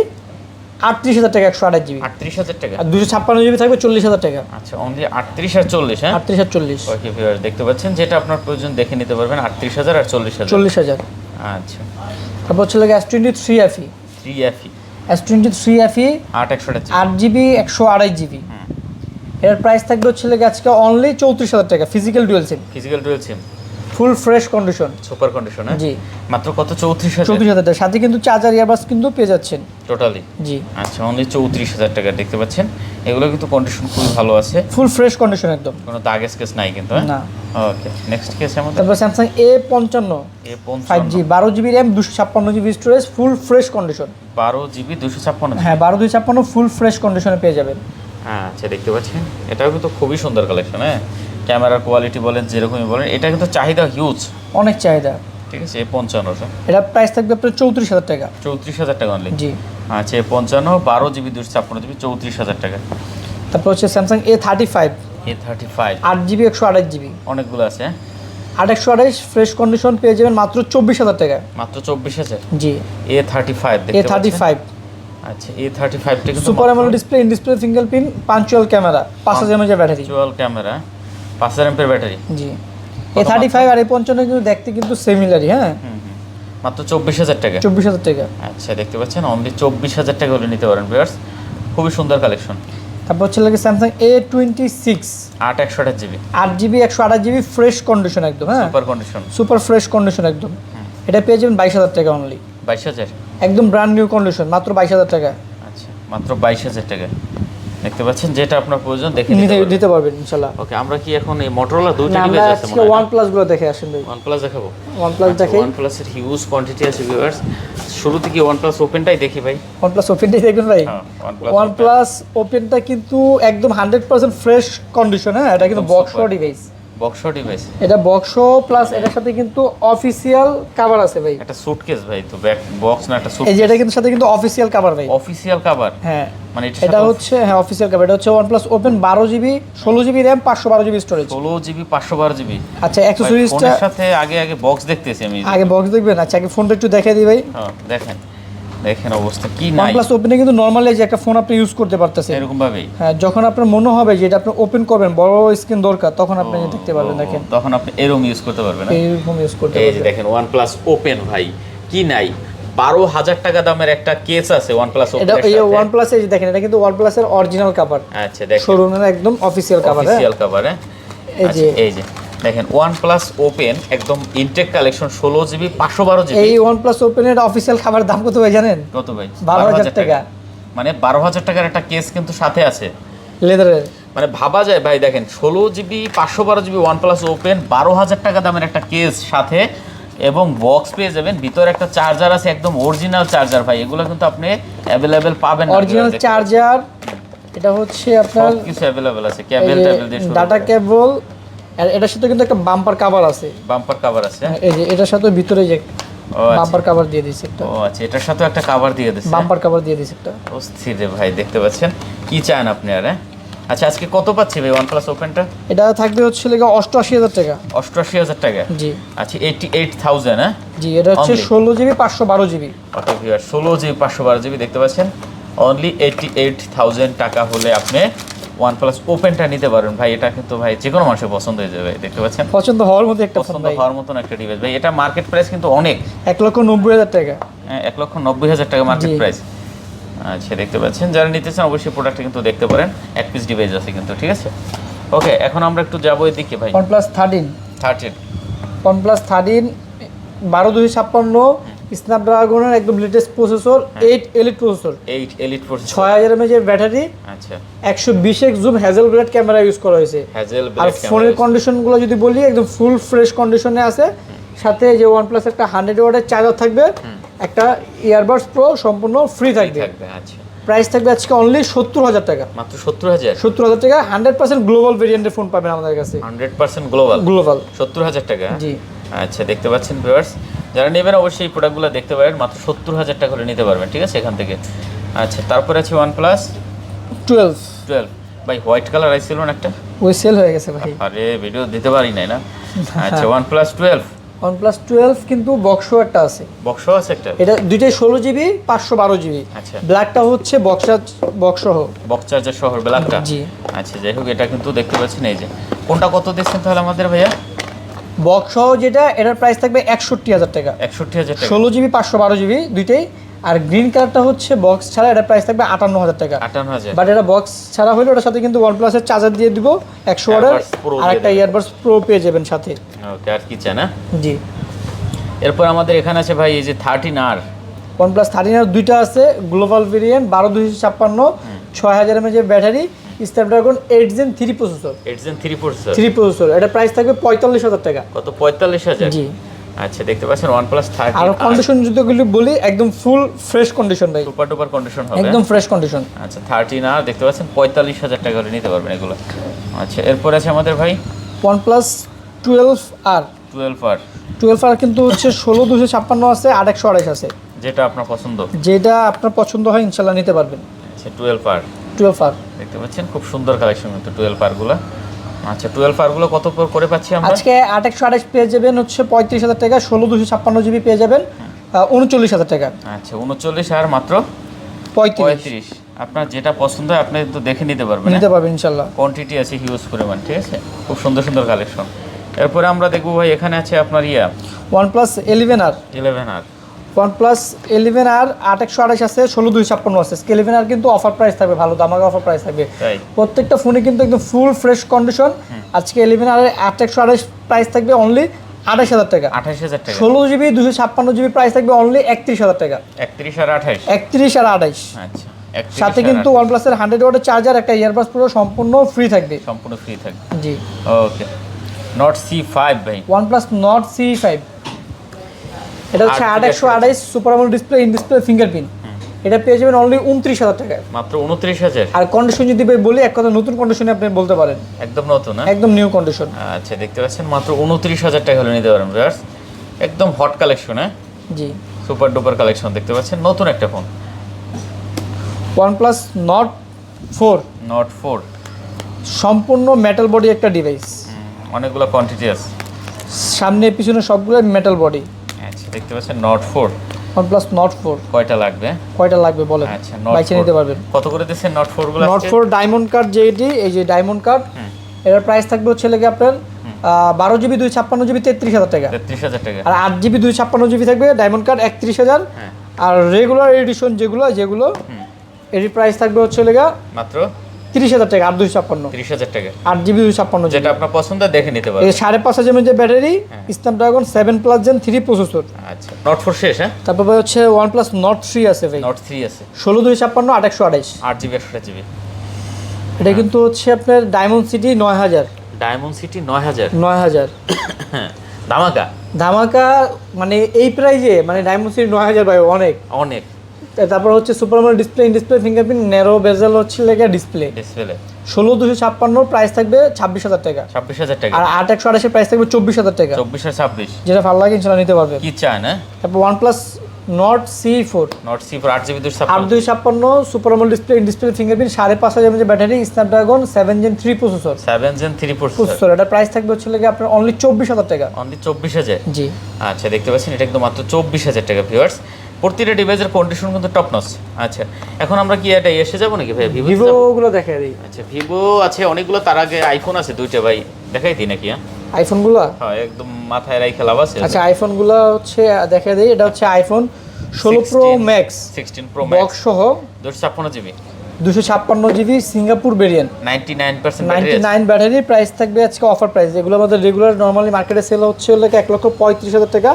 38,000 টাকা 128GB, 38,000 টাকা, আর 256GB থাকবে 40,000 টাকা। আচ্ছা অনলি 38 আর 40, হ্যাঁ 38 আর 40, ওকে ভিউয়ার্স দেখতে পাচ্ছেন যেটা আপনার প্রয়োজন দেখে নিতে পারবেন, 38,000 আর 40,000। 40,000। আচ্ছা তারপর হচ্ছে লেগে S23 FE 3FE S23 FE 8/128, 8GB 128GB, এর প্রাইস থাকবে হচ্ছে লেগে আজকে অনলি 34,000 টাকা physical dual SIM, physical dual SIM, full fresh condition, super condition, হ্যাঁ জি মাত্র কত 34,000 34,000 টাকা, সাথে কিন্তু চার্জার ইয়ারবাস কিন্তু পেয়ে যাচ্ছেন টোটালি। জি আচ্ছা অনলি 34,000 টাকা দেখতে পাচ্ছেন। এগুলো কিন্তু কন্ডিশন খুবই ভালো আছে, ফুল ফ্রেশ কন্ডিশন একদম, কোনো দাগ স্কেচ নাই কিন্তু, হ্যাঁ না। ওকে, নেক্সট কি আছে আমাদের? তারপর Samsung A55 A55 5G 12GB RAM 256GB storage, ফুল ফ্রেশ কন্ডিশন। 12GB 256, হ্যাঁ 12/256 ফুল ফ্রেশ কন্ডিশনে পেয়ে যাবেন। হ্যাঁ আচ্ছা দেখতে পাচ্ছেন এটাও কিন্তু খুবই সুন্দর কালেকশন, হ্যাঁ ক্যামেরার কোয়ালিটি বলেন যেরকমই বলেন, এটা কিন্তু চাহিদা হিউজ, অনেক চাহিদা, ঠিক আছে। A55 এটা প্রাইস থাকবে আপনার 34,000 টাকা। 34,000 টাকা অনলি, জি আচ্ছা A55 12GB 256GB 34,000 টাকা। তারপর হচ্ছে Samsung A35 A35 8GB 128GB, অনেকগুলো আছে, হ্যাঁ 8/128 ফ্রেশ কন্ডিশন পেয়ে যাবেন মাত্র 24,000 টাকা। মাত্র 24,000। জি A35 দেখতে পাচ্ছেন, A35 আচ্ছা A35 টা কিন্তু super AMOLED display, in display fingerprint, punch hole camera, 5000 mAh battery, virtual camera, 5000 mAh battery, জি A35 আর A55 কিন্তু দেখতে কিন্তু সিমিলারই, হ্যাঁ মাত্র 24,000 টাকা। 24,000 টাকা। আচ্ছা দেখতে পাচ্ছেন অনলি 24,000 টাকা হলে নিতে পারেন ভিউয়ার্স, খুবই সুন্দর কালেকশন। তারপর হচ্ছে লাগে Samsung A26 8/128GB 8GB 128GB fresh condition একদম, হ্যাঁ super condition, super fresh condition একদম। এটা পেয়ে যাবেন 22,000 টাকা অনলি। 22,000 একদম ব্র্যান্ড নিউ কন্ডিশন, মাত্র 22,000 টাকা। আচ্ছা, মাত্র 22,000 টাকা। দেখতে পাচ্ছেন, যেটা আপনার প্রয়োজন দেখে নিতে পারবেন ইনশাআল্লাহ। ওকে, আমরা কি এখন এই মোটরোলা দুইটা আমরা ডিভাইস আছে আজকে OnePlus গুলো দেখে আসেন ভাই। OnePlus দেখাবো। OnePlus দেখে। OnePlus এর হিউজ কোয়ান্টিটি আছে ভিউয়ার্স। শুরুতে কি OnePlus ওপেনটাই দেখি ভাই। OnePlus ওপেনটাই দেখবেন ভাই। হ্যাঁ, OnePlus ওপেনটা কিন্তু একদম 100% ফ্রেশ কন্ডিশন। হ্যাঁ, এটা কিন্তু বক্স ডিভাইস। বক্স ডিভাইস, এটা বক্স প্লাস এটার সাথে কিন্তু অফিশিয়াল কভার আছে ভাই। একটা সুটকেস ভাই, তো ব্যাক বক্স না একটা এই সুটকেস। যে এটা কিন্তু সাথে কিন্তু অফিশিয়াল কভার ভাই। অফিশিয়াল কভার, হ্যাঁ মানে এটা হচ্ছে, হ্যাঁ অফিশিয়াল কভার। এটা হচ্ছে OnePlus Open 12GB 16GB RAM 512GB storage. 16GB 512GB। আচ্ছা, অ্যাকসেসরিজটা ফোনের সাথে আগে বক্স দেখতেছি আমি। আগে বক্স দেখবেন। আচ্ছা, আগে ফোনটা একটু দেখাই দিই ভাই। হ্যাঁ, দেখেন অবস্থা কি নাই। OnePlus Open এ কিন্তু নরমালি যে একটা ফোন আপনি ইউজ করতে পারতেছেন এরকম ভাবেই। হ্যাঁ, যখন আপনার মনে হবে যে এটা আপনি ওপেন করবেন, বড় স্ক্রিন দরকার, তখন আপনি দেখতে পারবেন। দেখেন তখন আপনি এরকম ইউজ করতে পারবেন না? এইরকম ইউজ করতে এই যে পারবেন। দেখেন OnePlus Open ভাই, কি নাই। 12,000 টাকা দামের একটা কেস আছে OnePlus Open এটা এর এই সাথে। OnePlus এই যে দেখেন, এটা কিন্তু OnePlus এর অরিজিনাল কভার। আচ্ছা, দেখেন শোরুমের একদম অফিশিয়াল কভার। Official cover. হ্যাঁ, এই যে এই যে দেখেন OnePlus Open একদম ইনটেক কালেকশন 16GB 512GB। এই OnePlus Open এর অফিশিয়াল কভার দাম কত ভাই জানেন? কত ভাই? 12,000 টাকা। মানে 12,000 টাকার একটা কেস কিন্তু সাথে আছে লেদারের। মানে ভাবা যায় ভাই। দেখেন 16GB 512GB OnePlus Open 12,000 টাকা দামের একটা কেস সাথে, এবং বক্স পেয়ে যাবেন। ভিতরে একটা চার্জার আছে, একদম অরিজিনাল চার্জার ভাই। এগুলো কিন্তু আপনি অ্যাভেলেবেল পাবেন না। অরিজিনাল চার্জার, এটা হচ্ছে আপনার কিছু অ্যাভেলেবেল আছে, কেবল দিয়ে শুরু ডাটা কেবল। আর এটার সাথে কিন্তু একটা বাম্পার কভার আছে। বাম্পার কভার আছে। এই যে এটার সাথে ভিতরে যে ও আচ্ছা, বাম্পার কভার দিয়ে দিয়েছে একটা। ও আচ্ছা, এটার সাথে একটা কভার দিয়ে দিয়েছে। বাম্পার কভার দিয়ে দিয়েছে একটা। অস্থির রে ভাই, দেখতে পাচ্ছেন কি চান আপনি আর। হ্যাঁ, আচ্ছা, আজকে কত পাচ্ছি ভাই OnePlus Openটা? এটা থাকবে হচ্ছে লেগে 88,000 টাকা। 88,000 টাকা। জি আচ্ছা, 88,000। হ্যাঁ জি, এটা হচ্ছে Only? 16GB 512GB। ওকে ভিউয়ার, 16GB 512GB দেখতে পাচ্ছেন। অনলি 88,000 টাকা হলে আপনি OnePlus Openটা নিতে পারেন ভাই। এটা কিন্তু ভাই যে কোনো মানুষের পছন্দ হয়ে যাবে। দেখতে পাচ্ছেন, পছন্দ হওয়ার মতো একটা ফোন পছন্দ ভাই। হওয়ার মতন একটা ডিভাইস ভাই। এটা মার্কেট প্রাইস কিন্তু অনেক, 1,90,000 টাকা। 1,90,000 টাকা মার্কেট জি। প্রাইস। আচ্ছা, দেখতে পাচ্ছেন, যারা নিতে চান অবশ্যই প্রোডাক্টটা কিন্তু দেখতে পারেন। এক পিস ডিভাইস আছে কিন্তু, ঠিক আছে। ওকে, এখন আমরা একটু যাবো এদিকে ভাই। OnePlus 13। 13 OnePlus 13 12,256 স্ন্যাপড্রাগনের একদম latest processor, 8 elite processor, 8 elite processor. 6000 mAh এর ব্যাটারি, আচ্ছা, 120x জুম হ্যাজেলব্লেড ক্যামেরা ইউজ করা হয়েছে। আর হ্যাজেলব্লেড ফোনের কন্ডিশনগুলো যদি বলি, একদম ফুল ফ্রেশ কন্ডিশনে আছে। সাথে যে OnePlus একটা 100 ওয়াটের চার্জার থাকবে, একটা ইয়ারবাডস প্রো সম্পূর্ণ ফ্রি থাকবে। আচ্ছা, প্রাইস থাকবে আজকে অনলি 70,000 টাকা। মাত্র 70,000। 70,000 টাকা 100% গ্লোবাল ভেরিয়েন্টের ফোন পাবেন আমাদের কাছে। 100% গ্লোবাল। 70,000 টাকা। জি আচ্ছা, দেখতে পাচ্ছেন ভিউয়ার্স, যারা নেবেন অবশ্যই এই প্রোডাক্টগুলো দেখতে পারেন। মাত্র 70,000 টাকা করে নিতে পারবেন, ঠিক আছে, এখান থেকে। আচ্ছা, তারপরে আছে OnePlus 12 ভাই। হোয়াইট কালার আইছিল না একটা, ওই সেল হয়ে গেছে ভাই। আরে ভিডিও দিতে পারি নাই না। আচ্ছা, OnePlus 12 কিন্তু বক্সও একটা আছে। বক্স আছে একটা। এটা দুইটাই 16GB 512GB। আচ্ছা, ব্ল্যাকটা হচ্ছে বক্স সহ। বক্স চার্জার শহর ব্ল্যাকটা। জি। আচ্ছা, যাই হোক, এটা কিন্তু দেখতে পাচ্ছেন। এই যে কোনটা কত দিচ্ছেন তাহলে আমাদের ভাইয়া? বক্স সহ যেটা, এটার প্রাইস থাকবে 61,000 টাকা। 61,000 টাকা। 16GB 512GB দুইটাই। আর গ্রিন কালারটা হচ্ছে বক্স ছাড়া, এটার প্রাইস থাকবে 58,000 টাকা। 58,000। বাট এটা বক্স ছাড়া হলে ওটার সাথে কিন্তু OnePlus এর চার্জার দিয়ে দিব 100 ওয়াটের, Earbuds Pro আর দিয়ে একটা দেবে। ইয়ারবাডস প্রো পেয়ে যাবেন সাথে। ওকে, আর কি চান? হ্যাঁ, জি। এরপর আমাদের এখানে আছে ভাই এই যে 13R। OnePlus 13R দুইটা আছে, গ্লোবাল ভেরিয়েন্ট 12,256 6000 mAh এর battery, Snapdragon 8 Gen 3 processor. 8 Gen 3 processor. 3 processor. এটা প্রাইস থাকবে 45,000 টাকা। কত? 45,000। জি। আচ্ছা, দেখতে পাচ্ছেন OnePlus 13 আর কন্ডিশন যদি বলি, একদম ফুল ফ্রেশ কন্ডিশন ভাই, সুপার ডুপার কন্ডিশন হবে। একদম ফ্রেশ কন্ডিশন। আচ্ছা, 13R দেখতে পাচ্ছেন 45,000 টাকা করে নিতে পারবেন এগুলো। আচ্ছা, এরপর আছে আমাদের ভাই OnePlus 12R। 12R কিন্তু হচ্ছে 16,256 আছে, 8/128 আছে। যেটা আপনার পছন্দ, যেটা আপনার পছন্দ হয় ইনশাল্লাহ নিতে পারবেন। আচ্ছা, 12R 12R দেখতে পাচ্ছেন, খুব সুন্দর কালেকশন কিন্তু 12R গুলো। আচ্ছা, 12R গুলো কত করে পাচ্ছি আমরা? আজকে 8/128 পেয়ে যাবেন হচ্ছে 35,000 টাকা, 16,256GB পেয়ে যাবেন 39,000 টাকা। আচ্ছা, 39 আর মাত্র 35 আপনার যেটা পছন্দ হয় আপনি তো দেখে নিতে পারবেন। নিতে পারবেন ইনশাল্লাহ। কোয়ান্টিটি আছে হিউজ পরিমাণ, ঠিক আছে, খুব সুন্দর সুন্দর কালেকশন। এরপরে আমরা দেখবো ভাই এখানে আছে আপনার OnePlus 11R। 11R। OnePlus 11R 8/128 আছে, 16,256 আছে। 11R কিন্তু অফার প্রাইস থাকবে, ভালো দামাকা অফার প্রাইস থাকবে। তাই প্রত্যেকটা ফোনে কিন্তু একদম ফুল ফ্রেশ কন্ডিশন। আজকে 11R 8/128 প্রাইস থাকবে অনলি 28,000 টাকা। 28,000 টাকা। 16GB 256GB প্রাইস থাকবে অনলি 31,000 টাকা। 31 আর 28। 31 আর 28। আচ্ছা 31 সাথে কিন্তু OnePlus এর 100 ওয়াটের চার্জার, একটা ইয়ারবাডস পুরো সম্পূর্ণ ফ্রি থাকবে। সম্পূর্ণ ফ্রি থাকবে। জি ওকে। Nord C5 ভাই। OnePlus Nord C5 এটা হচ্ছে 8/128 super AMOLED display, in display fingerprint. এটা পেয়ে যাবেন অনলি 29,000 টাকায়। মাত্র 29,000। আর কন্ডিশন যদি বলি এক কথা নতুন কন্ডিশনে আপনি বলতে পারেন, একদম নতুন না? একদম নিউ কন্ডিশন। আচ্ছা দেখতে পাচ্ছেন মাত্র 29,000 টাকা হলে নিতে পারেন ভিউয়ার্স। একদম হট কালেকশন, হ্যাঁ জি সুপার ডুপার কালেকশন দেখতে পাচ্ছেন, নতুন একটা ফোন OnePlus Nord 4 Nord 4। সম্পূর্ণ মেটাল বডি একটা ডিভাইস, অনেকগুলো কোয়ান্টিটি আছে, সামনে পিছনে সবগুলো মেটাল বডি। আচ্ছা দেখতে পাচ্ছেন Nord 4। OnePlus Nord 4 কয়টা লাগবে? কয়টা লাগবে বলেন, আচ্ছা Nord বাইচে 4 নিতে পারবেন। কত করে দিচ্ছেন Nord 4 গুলো? Nord 4 ডায়মন্ড কার্ড যেটি, এই যে ডায়মন্ড কার্ড, এটার প্রাইস থাকবে হচ্ছে লেগে আপনার 12GB 256GB 33,000 টাকা। 33,000 টাকা। আর 8GB 256GB থাকবে ডায়মন্ড কার্ড 31,000। আর রেগুলার এডিশন যেগুলো এর প্রাইস থাকবে হচ্ছে লেগা মাত্র 30,000 টাকা। 8/256 30,000 টাকা। 8GB 256GB, যেটা আপনার পছন্দ দেখে নিতে এই পারবেন। 5.5 mAh battery, Snapdragon 7+ Gen 3 processor. আচ্ছা Nord 4 শেষ, হ্যাঁ? তারপর হচ্ছে OnePlus Nord 3 আছে ভাই, Nord 3 আছে 16/256 8/128। 8GB 128GB। এটা কিন্তু হচ্ছে আপনার ডায়মন্ড সিটি 9000। Diamond city 9000। 9000 হ্যাঁ ধামাকা। ধামাকা মানে এই প্রাইজে, মানে ডায়মন্ড সিটি 9000 ভাই অনেক অনেক। তারপর হচ্ছে super AMOLED display, in display fingerprint, narrow বেজেল হচ্ছে লেগে ডিসপ্লে। ডিসপ্লে 16/256 প্রাইস থাকবে 26,000 টাকা। 26,000 টাকা। আর 8/128 প্রাইস থাকবে 24,000 টাকা। 24 আর 26 যেটা ভালো লাগে ইনশাআল্লাহ নিতে পারবেন। কি চান, হ্যাঁ? তারপর OnePlus Nord C4 Nord C4 8GB 256। 8/256 super AMOLED display, in display fingerprint, 5.5 mAh battery, Snapdragon 7 Gen 3 processor. 7 Gen 3 processor. এটা প্রাইস থাকবে হচ্ছে লেগে আপনার অনলি 24,000 টাকা। অনলি 24,000। জি আচ্ছা দেখতে পাচ্ছেন এটা কিন্তু মাত্র 24,000 টাকা ভিউয়ার্স। প্রতিটা ডিভাইসের কন্ডিশন কিন্তু টপ নচ। আচ্ছা এখন আমরা কি এটা এসে যাব নাকি ভাই? ভিভো ভিভো গুলো দেখাই দিই। আচ্ছা ভিভো আছে অনেকগুলো, তার আগে আইফোন আছে দুইটা ভাই, দেখাই দিই নাকি? হ্যাঁ আইফোন গুলো, হ্যাঁ একদম মাথায় রাখা লাভ আছে। আচ্ছা আইফোন গুলো হচ্ছে দেখাই দিই। এটা হচ্ছে iPhone 16 Pro Max 16 Pro Max box সহ 256GB 256GB Singapore variant, 99% battery. 99 battery. Price থাকবে আজকে অফার প্রাইস, যেগুলো আমাদের রেগুলার নরমালি মার্কেটে সেল হচ্ছে 1,35,000 টাকা,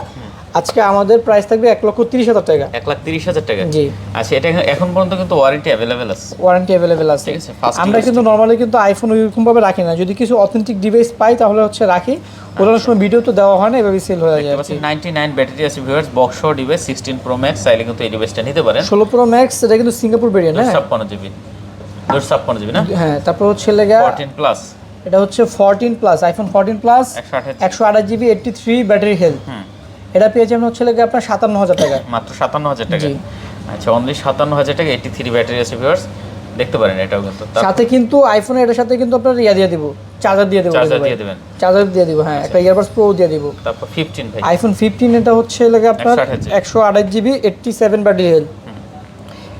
আজকে আমাদের প্রাইস থাকবে 1,30,000 টাকা। 1,30,000 টাকা। জি আচ্ছা এটা এখন পর্যন্ত কিন্তু ওয়ারেন্টি अवेलेबल আছে। ওয়ারেন্টি अवेलेबल আছে। ঠিক আছে, first আমরা কিন্তু নরমালি কিন্তু আইফোন ওইরকম ভাবে রাখি না, যদি কিছু অথেন্টিক ডিভাইস পাই তাহলে হচ্ছে রাখি, ওটার সময় ভিডিও তো দেওয়া হয় না, এভাবে সেল হয়ে যায়। 99 ব্যাটারি আছে ভিউয়ার্স, বক্স সহ ডিভাইস 16 Pro Max, চাইলে কিন্তু এই ডিভাইসটা নিতে পারেন। 16 Pro Max এটা কিন্তু সিঙ্গাপুর ভেরিয়েন্ট, হ্যাঁ 256GB 256GB না? হ্যাঁ তারপর হচ্ছে লেগা 14 প্লাস, এটা হচ্ছে 14 plus, iPhone 14 plus 128GB 83 battery health. এটা পেয়ে যাবেন হচ্ছে লেগে আপনার 57,000 টাকা। মাত্র 57,000 টাকা। জি। আচ্ছা অনলি 57,000 টাকা 83 ব্যাটারি আছে ভিউয়ার্স, দেখতে পারেন এটাও কিন্তু। সাথে কিন্তু আইফোন এর সাথে কিন্তু আপনার ইয়া দিয়ে দিব, চার্জার দিয়ে দেব। চার্জার দিয়ে দিবেন। চার্জার দিয়ে দিব, হ্যাঁ একটা ইয়ারবাডস প্রো দিয়ে দিব। তারপর 15 ভাই, আইফোন 15 এটা হচ্ছে লাগে আপনার 128GB 87 ব্যাটারি হেলথ।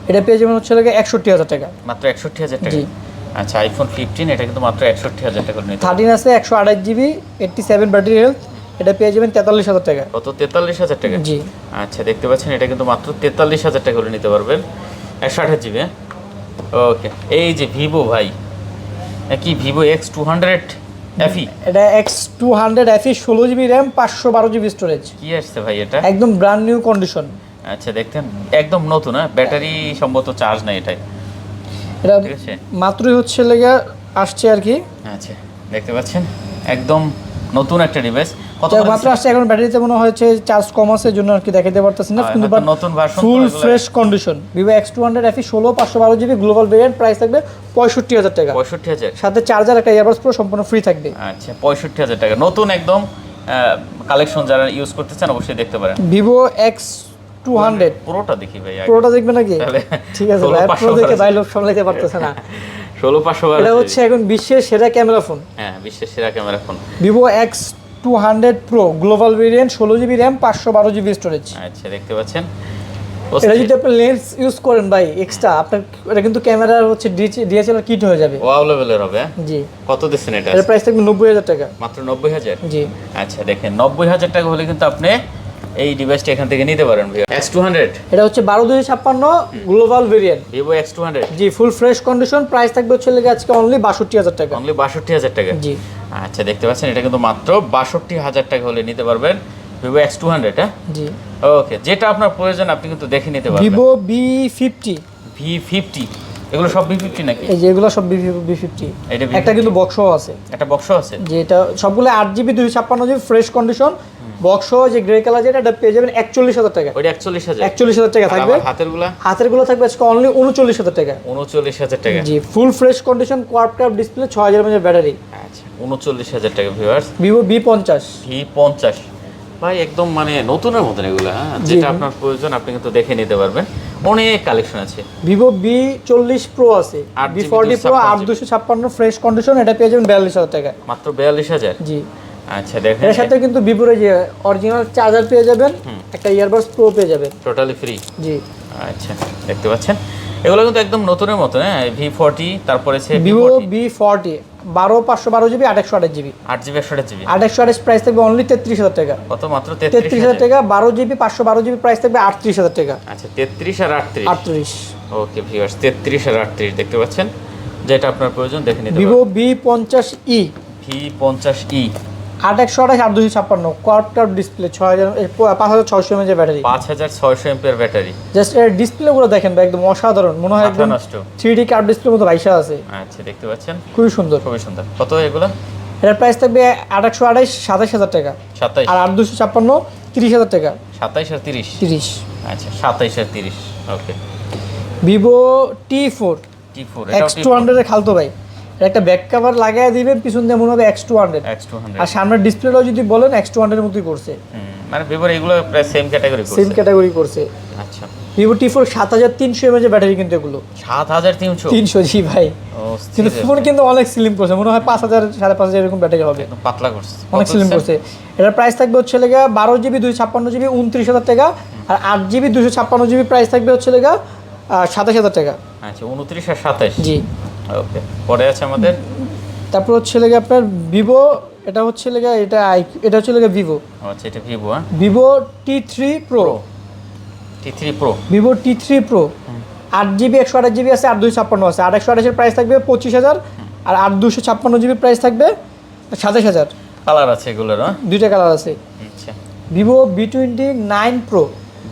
এটা পেয়ে যাবেন হচ্ছে লাগে 61,000 টাকা। মাত্র 61,000 টাকা। জি। আচ্ছা আইফোন 15 এটা কিন্তু মাত্র 61,000 টাকা নিতে। 13 আছে 128GB 87 ব্যাটারি হেলথ, এটা পেয়ে যাবেন 43,000 টাকা। কত? 43,000 টাকা। জি আচ্ছা দেখতে পাচ্ছেন এটা কিন্তু মাত্র 43,000 টাকা করে নিতে পারবেন 128GB। ওকে এই যে ভিভো ভাই, কি ভিভো X200 FE? এটা X200 FE 16GB RAM 512GB storage. কি আসছে ভাই এটা? একদম ব্র্যান্ড নিউ কন্ডিশন। আচ্ছা দেখতেন একদম নতুন, হ্যাঁ ব্যাটারি সম্ভবত চার্জ নাই এটাই। এটা ঠিক আছে মাত্রই হচ্ছে লেগে আসছে আর কি। আচ্ছা দেখতে পাচ্ছেন একদম নতুন একটা ডিভাইস। কত মাত্র আসছে, এখন ব্যাটারিতে মনে হচ্ছে চার্জ কম আছে জন্য আর কি দেখাতে পারতেছি না, কিন্তু নতুন ভার্সন ফুল fresh condition. Vivo X200 FE 16 512GB global variant, price থাকবে 65,000 টাকা। 65,000 সাথে চার্জার একটা ইয়ারবাডস প্রো সম্পূর্ণ ফ্রি থাকবে। আচ্ছা 65,000 টাকা নতুন একদম কালেকশন, যারা ইউজ করতে চান অবশ্যই দেখতে পারেন। ভিভো X200 পুরোটা দেখি ভাই আগে। প্রোটা দেখবে নাকি? তাহলে ঠিক আছে ভাই, প্রো দেখে ভাই লোক সামলাইতে পারতেছে না। 16,500 এটা হচ্ছে এখন বিশ্বের সেরা ক্যামেরা ফোন, হ্যাঁ বিশ্বের সেরা camera phone Vivo X200 Pro global variant 16GB RAM 512GB storage. আচ্ছা দেখতে পাচ্ছেন এটা যদি আপনি লেন্স ইউজ করেন ভাই এক্সট্রা, আপনার এটা কিন্তু ক্যামেরা হচ্ছে ডিএসএলআর কিট হয়ে যাবে। ওয়াও লেভেলের হবে। জি। কত দিচ্ছেন এটা? এর প্রাইস থাকবে 90,000 টাকা। মাত্র 90,000? জি। আচ্ছা দেখেন 90,000 টাকা হলে কিন্তু আপনি এই ডিভাইসটা এখান থেকে নিতে পারেন ভাই। X200 এটা হচ্ছে 12/256 গ্লোবাল ভেরিয়েন্ট, ভিভো X200। জি ফুল ফ্রেশ কন্ডিশন, প্রাইস থাকবে হচ্ছে লেগে আজকে অনলি 62,000 টাকা। অনলি 62,000 টাকা। জি। আচ্ছা দেখতে পাচ্ছেন এটা কিন্তু মাত্র ৬২,০০০ টাকা হলে নিতে পারবেন ভিভো X200 হ্যাঁ জি। ওকে, যেটা আপনার প্রয়োজন আপনি কিন্তু দেখে নিতে পারবেন। ভিভো V50, V50 এগুলো সব V50 নাকি? এই যে এগুলো সব V50। এটা একটা কিন্তু বক্সও আছে, একটা বক্স আছে, যেটা সবগুলো 8GB 256GB fresh condition. Box যে গ্রে কালার যেটা এটা পেয়ে যাবেন 41,000 টাকা। ওইটা 41,000 41,000 টাকা থাকবে। হাতেরগুলো থাকবে আজকে অনলি 39,000 টাকা। 39,000 টাকা জি, full fresh condition quad cup display 6000 mAh battery. আচ্ছা 39,000 টাকা ভিউয়ার্স। ভিভো V50 V50 ভাই একদম মানে নতুনের মতন এগুলো, হ্যাঁ যেটা আপনার প্রয়োজন আপনি কিন্তু দেখে নিতে পারবেন, অনেক কালেকশন আছে। ভিভো V40 প্রো আছে, V40 প্রো 8256 ফ্রেশ কন্ডিশন, এটা পেয়ে যাবেন 42,000 টাকা মাত্র 42,000। জি। আচ্ছা দেখেন এর সাথে কিন্তু ভিভোর যে অরিজিনাল চার্জার পেয়ে যাবেন, একটা ইয়ারবাডস প্রো পেয়ে যাবেন টোটালি ফ্রি। জি। আচ্ছা দেখতে পাচ্ছেন এগুলো কিন্তু একদম নতুনের মতো, হ্যাঁ V40 তারপরে আছে Vivo V40 12512GB 828GB 8GB 128GB 828 price থাকবে অনলি 33,000 টাকা। কত? মাত্র 33,000 টাকা। 12GB 512GB প্রাইস থাকবে 38,000 টাকা। আচ্ছা 33 আর 38। 38। ওকে ভিউয়ার্স 33 আর 38 দেখতে পাচ্ছেন, যেটা আপনার প্রয়োজন দেখে নিতে ভিভো পারবেন। V50e V50e 828 8256 quad cup display 5600 mAh battery, 5600 mAh battery. Just এর ডিসপ্লেগুলো দেখেন ভাই, একদম অসাধারণ, মনে হয় একদম নষ্ট 3D কার্ভ ডিসপ্লের মতো ভাইসা আছে। আচ্ছা দেখতে পাচ্ছেন খুবই সুন্দর, খুবই সুন্দর। কত এগুলো? এর প্রাইস থাকবে 828 27,000 টাকা। 27 আর 8256 30,000 টাকা। 27 আর 30। 30। আচ্ছা 27 আর 30। ওকে ভিভো T4 T4 X200 এর খালতো ভাই, এর একটা ব্যাক কভার লাগায় দিবেন, পিছন দিয়ে মনে হবে X200। X200 আর সামনের ডিসপ্লেটাও যদি বলেন X200 এর মতোই করছে, মানে ভিভোর এগুলো প্রায় সেম ক্যাটাগরি করছে। সেম ক্যাটাগরি করছে। আচ্ছা ভিভো T4 7300 mAh ব্যাটারি কিন্তু এগুলো 7300। 300 জি ভাই, ও কিন্তু ফোন কিন্তু অনেক স্লিম করছে, মনে হয় 5000 5,500 এরকম ব্যাটারি হবে, একদম পাতলা করছে, অনেক স্লিম করছে। এটার প্রাইস থাকবে হচ্ছে লেগা 12GB 256GB 29,000 টাকা। আর 8GB 256GB প্রাইস থাকবে হচ্ছে লেগা 27,000 টাকা। আচ্ছা 29 আর 27। জি। ওকে পরে আছে আমাদের তারপর হচ্ছে লেগে আপনার ভিভো, এটা হচ্ছে লেগে এটা হচ্ছে লেগে ভিভো আচ্ছা এটা ভিভো, হ্যাঁ Vivo T3 pro. T3 pro Vivo T3 pro 8GB 128GB আছে, 8256 আছে। 828 এর প্রাইস থাকবে 25,000, আর 8256GB প্রাইস থাকবে 27,000। কালার আছে এগুলোর, হ্যাঁ দুইটা কালার আছে। আচ্ছা Vivo V29 pro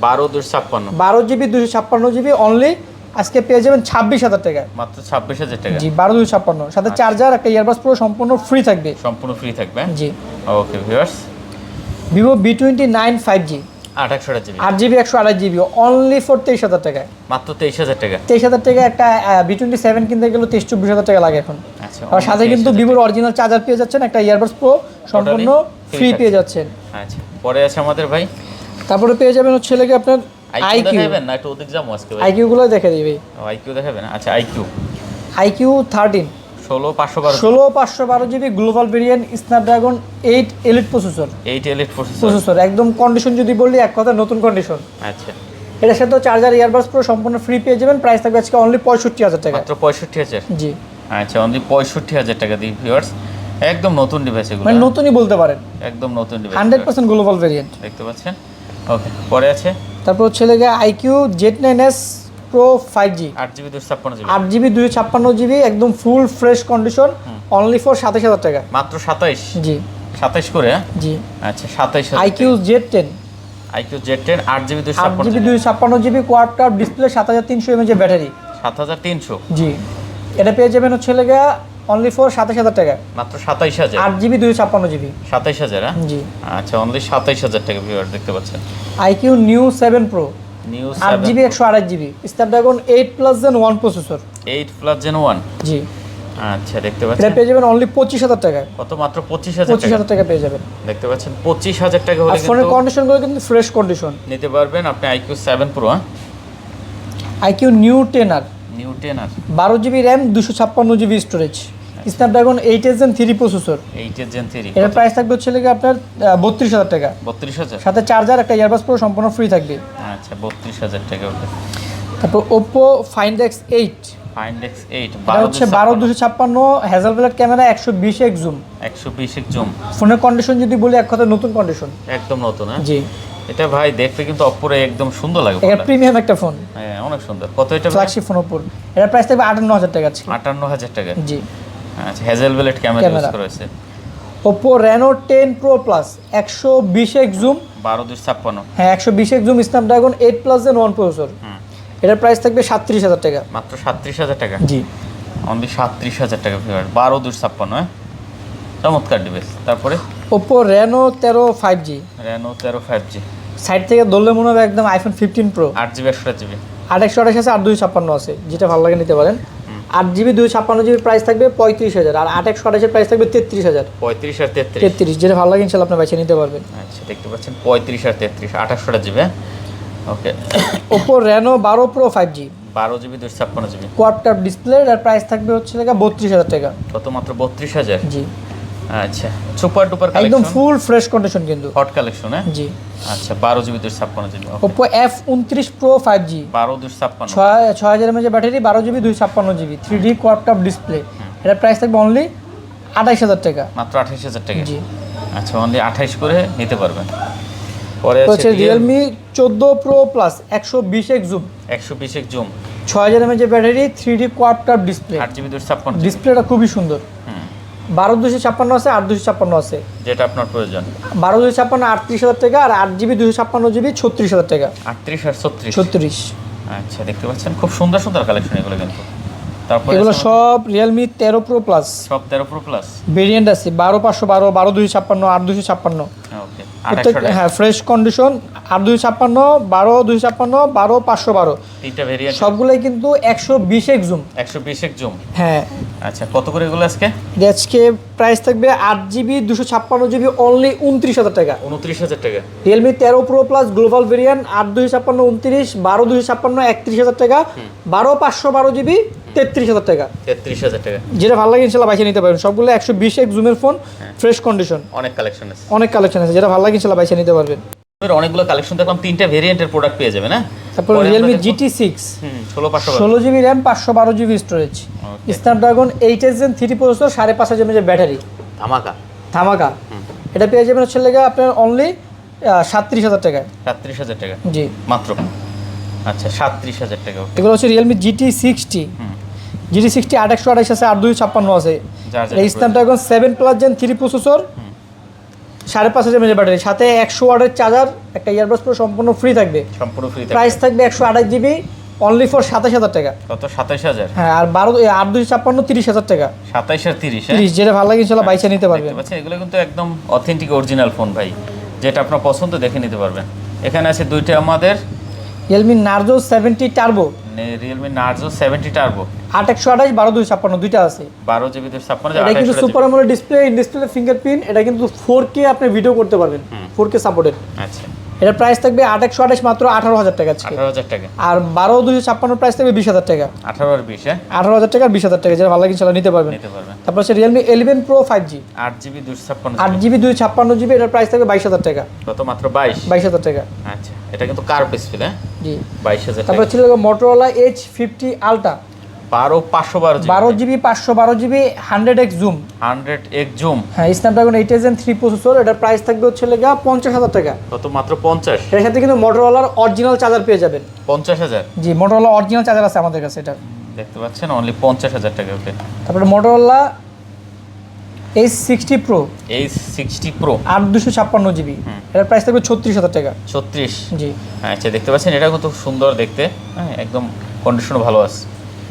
12/256 12GB 256GB only আজকে পেয়ে যাবেন 26,000 টাকা। মাত্র 26,000 টাকা। জি 12/256 সাথে চার্জার, একটা ইয়ারবাডস প্রো সম্পূর্ণ ফ্রি থাকবে। সম্পূর্ণ ফ্রি থাকবে। জি। Okay viewers Vivo V29 5G 828GB 8GB 128GB only for 23,000 টাকা। মাত্র 23,000 টাকা। 23,000 টাকা একটা V27 কিনতে গেলে 23-24,000 টাকা লাগে এখন। আচ্ছা আর সাথে কিন্তু ভিভোর অরিজিনাল চার্জার পেয়ে যাচ্ছেন, একটা ইয়ারবাডস প্রো সম্পূর্ণ ফ্রি পেয়ে যাচ্ছেন। আচ্ছা পরে আছে আমাদের ভাই, তারপরে পেয়ে যাবেন হচ্ছে লেগে আপনার আইকিউ দেখাবেন না? একটু ওদিক যাবো আজকে ভাই। আইকিউ গুলো দেখে দিবে। আইকিউ দেখাবেন? আচ্ছা iQOO 13 16512 GB global variant, Snapdragon 8 elite processor. 8 elite processor একদম কন্ডিশন যদি বললি এক কথা নতুন কন্ডিশন। আচ্ছা এটার সাথে চার্জার ইয়ারবাডস প্রো সম্পূর্ণ ফ্রি পেয়ে যাবেন। প্রাইস থাকবে আজকে অনলি 65,000 টাকা। মাত্র 65,000। জি। আচ্ছা অনলি 65,000 টাকা দিয়ে ভিউয়ার্স, একদম নতুন ডিভাইস এগুলো, মানে নতুনই বলতে পারেন, একদম নতুন ডিভাইস 100% গ্লোবাল ভেরিয়েন্ট দেখতে পাচ্ছেন। ওকে পরে আছে তারপর হচ্ছে লেগে IQ Z9s pro 5G 8GB 256GB 8GB 256GB একদম full fresh condition only for 27,000 টাকা। মাত্র 27। জি 27 করে, হ্যাঁ জি। আচ্ছা 27,000। IQOO Z10 iQOO Z10 8GB 8GB 256GB quad cup display 7300 mAh battery 7300। জি। এটা পেয়ে যাবেন হচ্ছে লেগে অনলি ফর 27,000 টাকা। মাত্র 27,000 8GB 256GB 27,000, হ্যাঁ জি। আচ্ছা অনলি 27,000 টাকা ভিউয়ার দেখতে পাচ্ছেন। IQOO new 7 pro new 8GB 128GB Snapdragon 8+ Gen 1 processor 8+ Gen 1। জি। আচ্ছা দেখতে এটা পাচ্ছেন পেয়ে যাবেন অনলি 25,000 টাকা। কত? মাত্র 25,000 টাকা। 25,000 টাকা পেয়ে যাবেন। দেখতে পাচ্ছেন 25,000 টাকা হলে আর ফোনের কিন্তু কন্ডিশনগুলো কিন্তু ফ্রেশ কন্ডিশন নিতে পারবেন আপনি আইকিউ 7 প্রো, হ্যাঁ iQOO new 10R new 10R 12GB RAM 256GB storage Snapdragon 8 Gen 3 processor 8 Gen 3। এর প্রাইস থাকবে হচ্ছে লেগে আপনার 32,000 টাকা। 32,000 সাথে চার্জার, একটা ইয়ারবাডস প্রো সম্পূর্ণ ফ্রি থাকবে। আচ্ছা 32,000 টাকা। ওকে তারপর Oppo Find X8 Find X8 এটা হচ্ছে 12-256 Hasselblad camera 120x zoom 120x zoom. ফোনের কন্ডিশন যদি বলি এক কথা নতুন কন্ডিশন, একদম নতুন, হ্যাঁ জি। এটা ভাই দেখতে কিন্তু অপরে একদম সুন্দর লাগে, এটা প্রিমিয়াম একটা ফোন, হ্যাঁ অনেক সুন্দর। কত এটা? Flagship phone Oppo। এর প্রাইস থাকবে 58,000 টাকা আছে। 58,000 টাকা। জি। আচ্ছা হ্যাজেলব্লাড ক্যামেরা ইউজ করা হয়েছে। Oppo Reno 10 pro plus 120x zoom 12/256 হ্যাঁ 120x zoom Snapdragon 8 plus Gen 1 processor এটার প্রাইস থাকবে 37,000 টাকা মাত্র 37,000 টাকা জি অনলি 37,000 টাকা ভিউয়ার 12/256 হ্যাঁ চমৎকার ডিভাইস তারপরে Oppo Reno 13 5G Reno 13 5G side থেকে ধরলে মনে হবে একদম আইফোন 15 প্রো 8GB 128GB 8/128 আছে 8/256 আছে যেটা ভালো লাগে নিতে পারেন 8GB 256GB প্রাইস থাকবে 35,000 আর 8/128 এর প্রাইস থাকবে 33,000 35 আর 33 33 যেটা ভালো লাগে ইনশাআল্লাহ আপনি বেছে নিতে পারবেন আচ্ছা দেখতে পাচ্ছেন 35 আর 33 28GB okay Oppo Reno 12 pro 5G 12GB 256GB quad টাপ ডিসপ্লে এর প্রাইস থাকবে হচ্ছে 32,000 টাকা কত মাত্র 32,000 জি আচ্ছা সুপার ডুপার একদম কালেকশন ফুল ফ্রেশ কন্ডিশন কিন্তু হট কালেকশন হ্যাঁ জি আচ্ছা 12GB 256GB Oppo F29 pro 5G 12/256 6000 mAh battery 12GB 256GB 3D quad টাপ ডিসপ্লে এটার প্রাইস থাকবে অনলি 28,000 টাকা মাত্র 28,000 টাকা জি আচ্ছা অনলি 28 করে নিতে পারবেন পরে হচ্ছে আছে Realme 14 Pro Plus 120x zoom 120 zoom 6000 mAh battery 3D quad টাপ ডিসপ্লে 8GB 256 ডিসপ্লেটা খুবই সুন্দর 12/256 আছে 8/256 আছে যেটা আপনার প্রয়োজন 12/256 38,000 টাকা আর 8GB 256GB 36,000 টাকা 38 আর 36 36 আচ্ছা দেখতে পাচ্ছেন খুব সুন্দর সুন্দর কালেকশন এগুলো কিন্তু তারপরে এগুলো সব Realme 13 Pro Plus সব 13 Pro Plus ভেরিয়েন্ট আছে 12/512 12/256 8/256 ওকে হ্যাঁ ফ্রেশ কন্ডিশন 8/256 12/256 12/512 তিনটা ভেরিয়েন্ট সবগুলাই কিন্তু 120x জুম 120 জুম হ্যাঁ আচ্ছা কত করে এগুলো আজকে আজকে প্রাইস থাকবে 8GB 256GB অনলি 29,000 টাকা 29,000 টাকা Realme 13 Pro Plus global variant 8/256 29 12/256 31,000 টাকা 12/512GB 33,000 টাকা 33,000 টাকা যেটা ভালো লাগে ইনশাআল্লাহ বাইছে নিতে পারবেন সবগুলো 120x জুমের ফোন ফ্রেশ কন্ডিশন অনেক কালেকশন আছে অনেক কালেকশন আছে যেটা ভালো লাগে ইনশাআল্লাহ বাইছে নিতে পারবেন এর অনেকগুলো কালেকশন দেখলাম তিনটা ভেরিয়েন্টের প্রোডাক্ট পেয়ে যাবেন না তারপর Realme GT6 16/512 16GB RAM 512GB storage Snapdragon 8 Gen 3 processor 5.5 mAh battery ধামাকা ধামাকা এটা পেয়ে যাবেন হচ্ছে লেগে আপনার অনলি 37,000 টাকায় 37,000 টাকা জি মাত্র আচ্ছা 37,000 টাকা এগুলো হচ্ছে Realme GT60 GT60 8/128 আছে 8/256 আছে এই Snapdragon 7 Plus Gen 3 processor 5.5 mAh battery সাথে 100 ওয়াটের চার্জার একটা ইয়ারবাডস পুরো সম্পূর্ণ ফ্রি থাকবে সম্পূর্ণ ফ্রি প্রাইস থাকবে 128GB অনলি ফর 27,000 টাকা কত 27,000 হ্যাঁ আর 8/256 30,000 টাকা 27 আর 30 30 যেটা ভালো লাগে ইনশাআল্লাহ বাইচা নিতে পারবেন দেখতে পাচ্ছেন এগুলো কিন্তু একদম অথেন্টিক অরিজিনাল ফোন ভাই যেটা আপনার পছন্দ দেখে নিতে পারবেন এখানে আছে দুইটা আমাদের Realme Narzo 70 Turbo Realme Narzo 70 Turbo 8/128 12/256 দুইটা আছে 12GB 256 এটা কিন্তু super AMOLED display in display fingerprint এটা কিন্তু 4K আপনি ভিডিও করতে পারবেন 4K সাপোর্টেড আচ্ছা এটার প্রাইস থাকবে 8/128 মাত্র 18,000 টাকা আজকে 18,000 টাকা আর 12/256 প্রাইস থাকবে 20,000 টাকা 18 আর 20 হ্যাঁ 18,000 টাকা আর 20,000 টাকা যেটা ভালো লাগে ইনশাআল্লাহ নিতে পারবেন তারপর হচ্ছে Realme 11 Pro 5G 8GB 256 8GB 256GB এটার প্রাইস থাকবে 22,000 টাকা কত মাত্র 22,000 টাকা আচ্ছা এটা কিন্তু কার্ভ ডিসপ্লে হ্যাঁ জি 22,000 তারপর ছিল Motorola H50 Ultra 12/512 512GB 100x zoom 100x zoom হ্যাঁ স্ন্যাপড্রাগন 8 Gen 3 প্রসেসর এটার প্রাইস থাকবে হচ্ছে লেগা 50,000 টাকা কত মাত্র 50 এর সাথে কিন্তু Motorolaর অরিজিনাল চার্জার পেয়ে যাবেন 50,000 জি Motorola অরিজিনাল চার্জার আছে আমাদের কাছে এটা দেখতে পাচ্ছেন অনলি 50,000 টাকা ওকে তারপরে Motorola H60 Pro H60 Pro 8/256GB এটার প্রাইস থাকবে 36,000 টাকা 36 জি আচ্ছা দেখতে পাচ্ছেন এটা কিন্তু সুন্দর দেখতে হ্যাঁ একদম কন্ডিশন ভালো আছে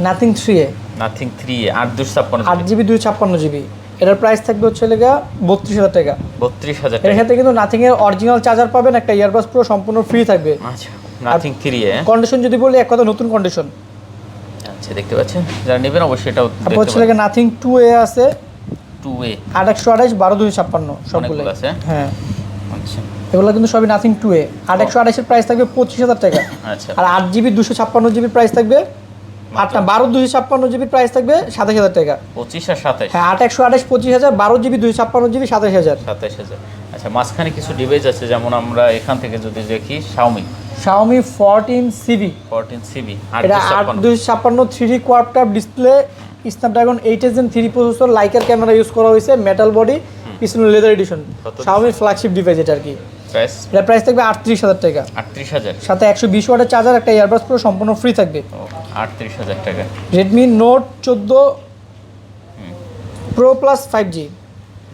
Nothing 3A nothing 3 8/256 8GB 256GB এটার প্রাইস থাকবে হচ্ছে লেগা 32,000 টাকা 32,000 এর টাকা সাথে কিন্তু নাথিং এর অরিজিনাল চার্জার পাবেন একটা ইয়ারবাডস পুরো সম্পূর্ণ ফ্রি থাকবে আচ্ছা নাথিং 3 এ কন্ডিশন যদি বলি এক কথা নতুন কন্ডিশন আচ্ছা দেখতে পাচ্ছেন যারা নেবেন অবশ্যই এটাও তারপর দেখতে হচ্ছে পারেন লেগা নাথিং 2A আছে 2A 8/128 12/256 সবগুলো অনেকগুলো আছে হ্যাঁ আচ্ছা এগুলো কিন্তু সবই নাথিং 2A 8/128 এর প্রাইস থাকবে 25,000 টাকা আচ্ছা আর 8GB 256GB প্রাইস থাকবে 12/256GB প্রাইস থাকবে 27,000 টাকা 25 আর 27 হ্যাঁ 8/128 25,000 12GB 256GB 27,000 27,000 আচ্ছা মাঝখানে কিছু ডিভাইস আছে যেমন আমরা এখান থেকে যদি দেখি Xiaomi 14CV 14CB এটা 8/256 3D কোয়াড টাপ display Snapdragon 8 Gen 3 processor liker camera use করা হয়েছে মেটাল বডি পিছনে leather addition Xiaomi flagship device এটা আর কি প্রাইস এটা প্রাইস থাকবে 38,000 টাকা 38,000 সাথে 120 ওয়াটের চার্জার একটা ইয়ারবাডস পুরো সম্পূর্ণ ফ্রি থাকবে 38,000 টাকা Redmi Note 14 Pro Plus 5G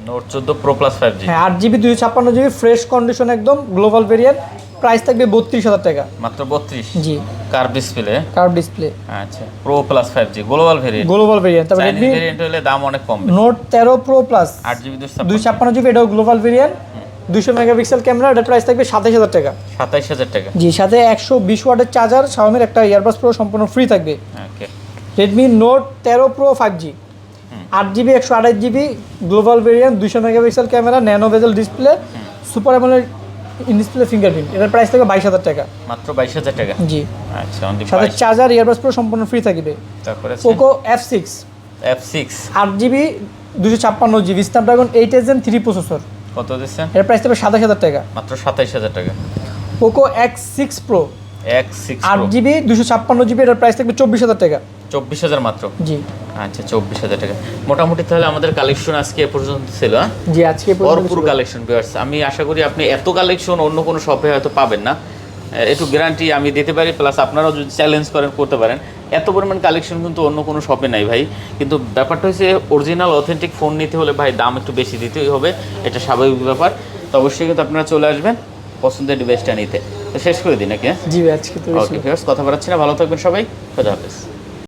Note 14 Pro Plus 5G। হ্যাঁ 8GB 256GB ফ্রেশ কন্ডিশন একদম গ্লোবাল ভেরিয়েন্ট, প্রাইস থাকবে 32,000 টাকা। মাত্র 32। জি কার্ভ ডিসপ্লে। Curve display. আচ্ছা Pro Plus 5G global variant. Global variant. তারপর চাইনিজ Redmi ভেরিয়েন্ট হলে দাম অনেক কম। Note 13 pro plus 8GB 256GB, এটাও গ্লোবাল ভেরিয়েন্ট, 200 মেগাপিক্সেল ক্যামেরা, এটার প্রাইস থাকবে 27,000 টাকা। 27,000 টাকা। জি সাথে 120 ওয়াটের চার্জার, Xiaomi একটা ইয়ারবাডস প্রো সম্পূর্ণ ফ্রি থাকবে। ওকে। Redmi Note 13 Pro 5G 8GB 128GB global variant, 200 megapixel camera, nano basil display, super AMOLED in display fingerprint, এটার প্রাইস থাকবে 22,000 টাকা। মাত্র 22,000 টাকা। জি আচ্ছা অনলি সাথে চার্জার ইয়ারবাডস প্রো সম্পূর্ণ ফ্রি থাকবে। তারপরে Poco F6 F6 8GB 256GB Snapdragon 8 Gen 3 processor, কত দিচ্ছেন? এর প্রাইস থাকবে 27,000 টাকা। মাত্র 27,000 টাকা। Poco X6 Pro X6 Pro 8GB 256GB, এটার প্রাইস থাকবে 24,000 টাকা। 24,000 মাত্র। জি আচ্ছা 24,000 টাকা। মোটামুটি তাহলে আমাদের কালেকশন আজকে এ পর্যন্ত ছিল। হ্যাঁ জি আজকে এই পর্যন্ত ভরপুর ছিল। কালেকশন ভিউয়ার্স, আমি আশা করি আপনি এত কালেকশন অন্য কোনো শপে হয়তো পাবেন না। একটু গ্যারান্টি আমি দিতে পারি, প্লাস আপনারাও যদি চ্যালেঞ্জ করেন করতে পারেন। এত পরিমাণ কালেকশন কিন্তু অন্য কোনো শপে নাই ভাই। কিন্তু ব্যাপারটা হচ্ছে অরিজিনাল অথেন্টিক ফোন নিতে হলে ভাই দাম একটু বেশি দিতেই হবে, এটা স্বাভাবিক ব্যাপার। তো অবশ্যই কিন্তু আপনারা চলে আসবেন পছন্দের ডিভাইসটা নিতে। তো শেষ করে দিন নাকি? জি ভাই আজকে তো ওকে ভিউয়ার্স, কথা বাড়াচ্ছি না, ভালো থাকবেন সবাই, খোদা হাফেজ।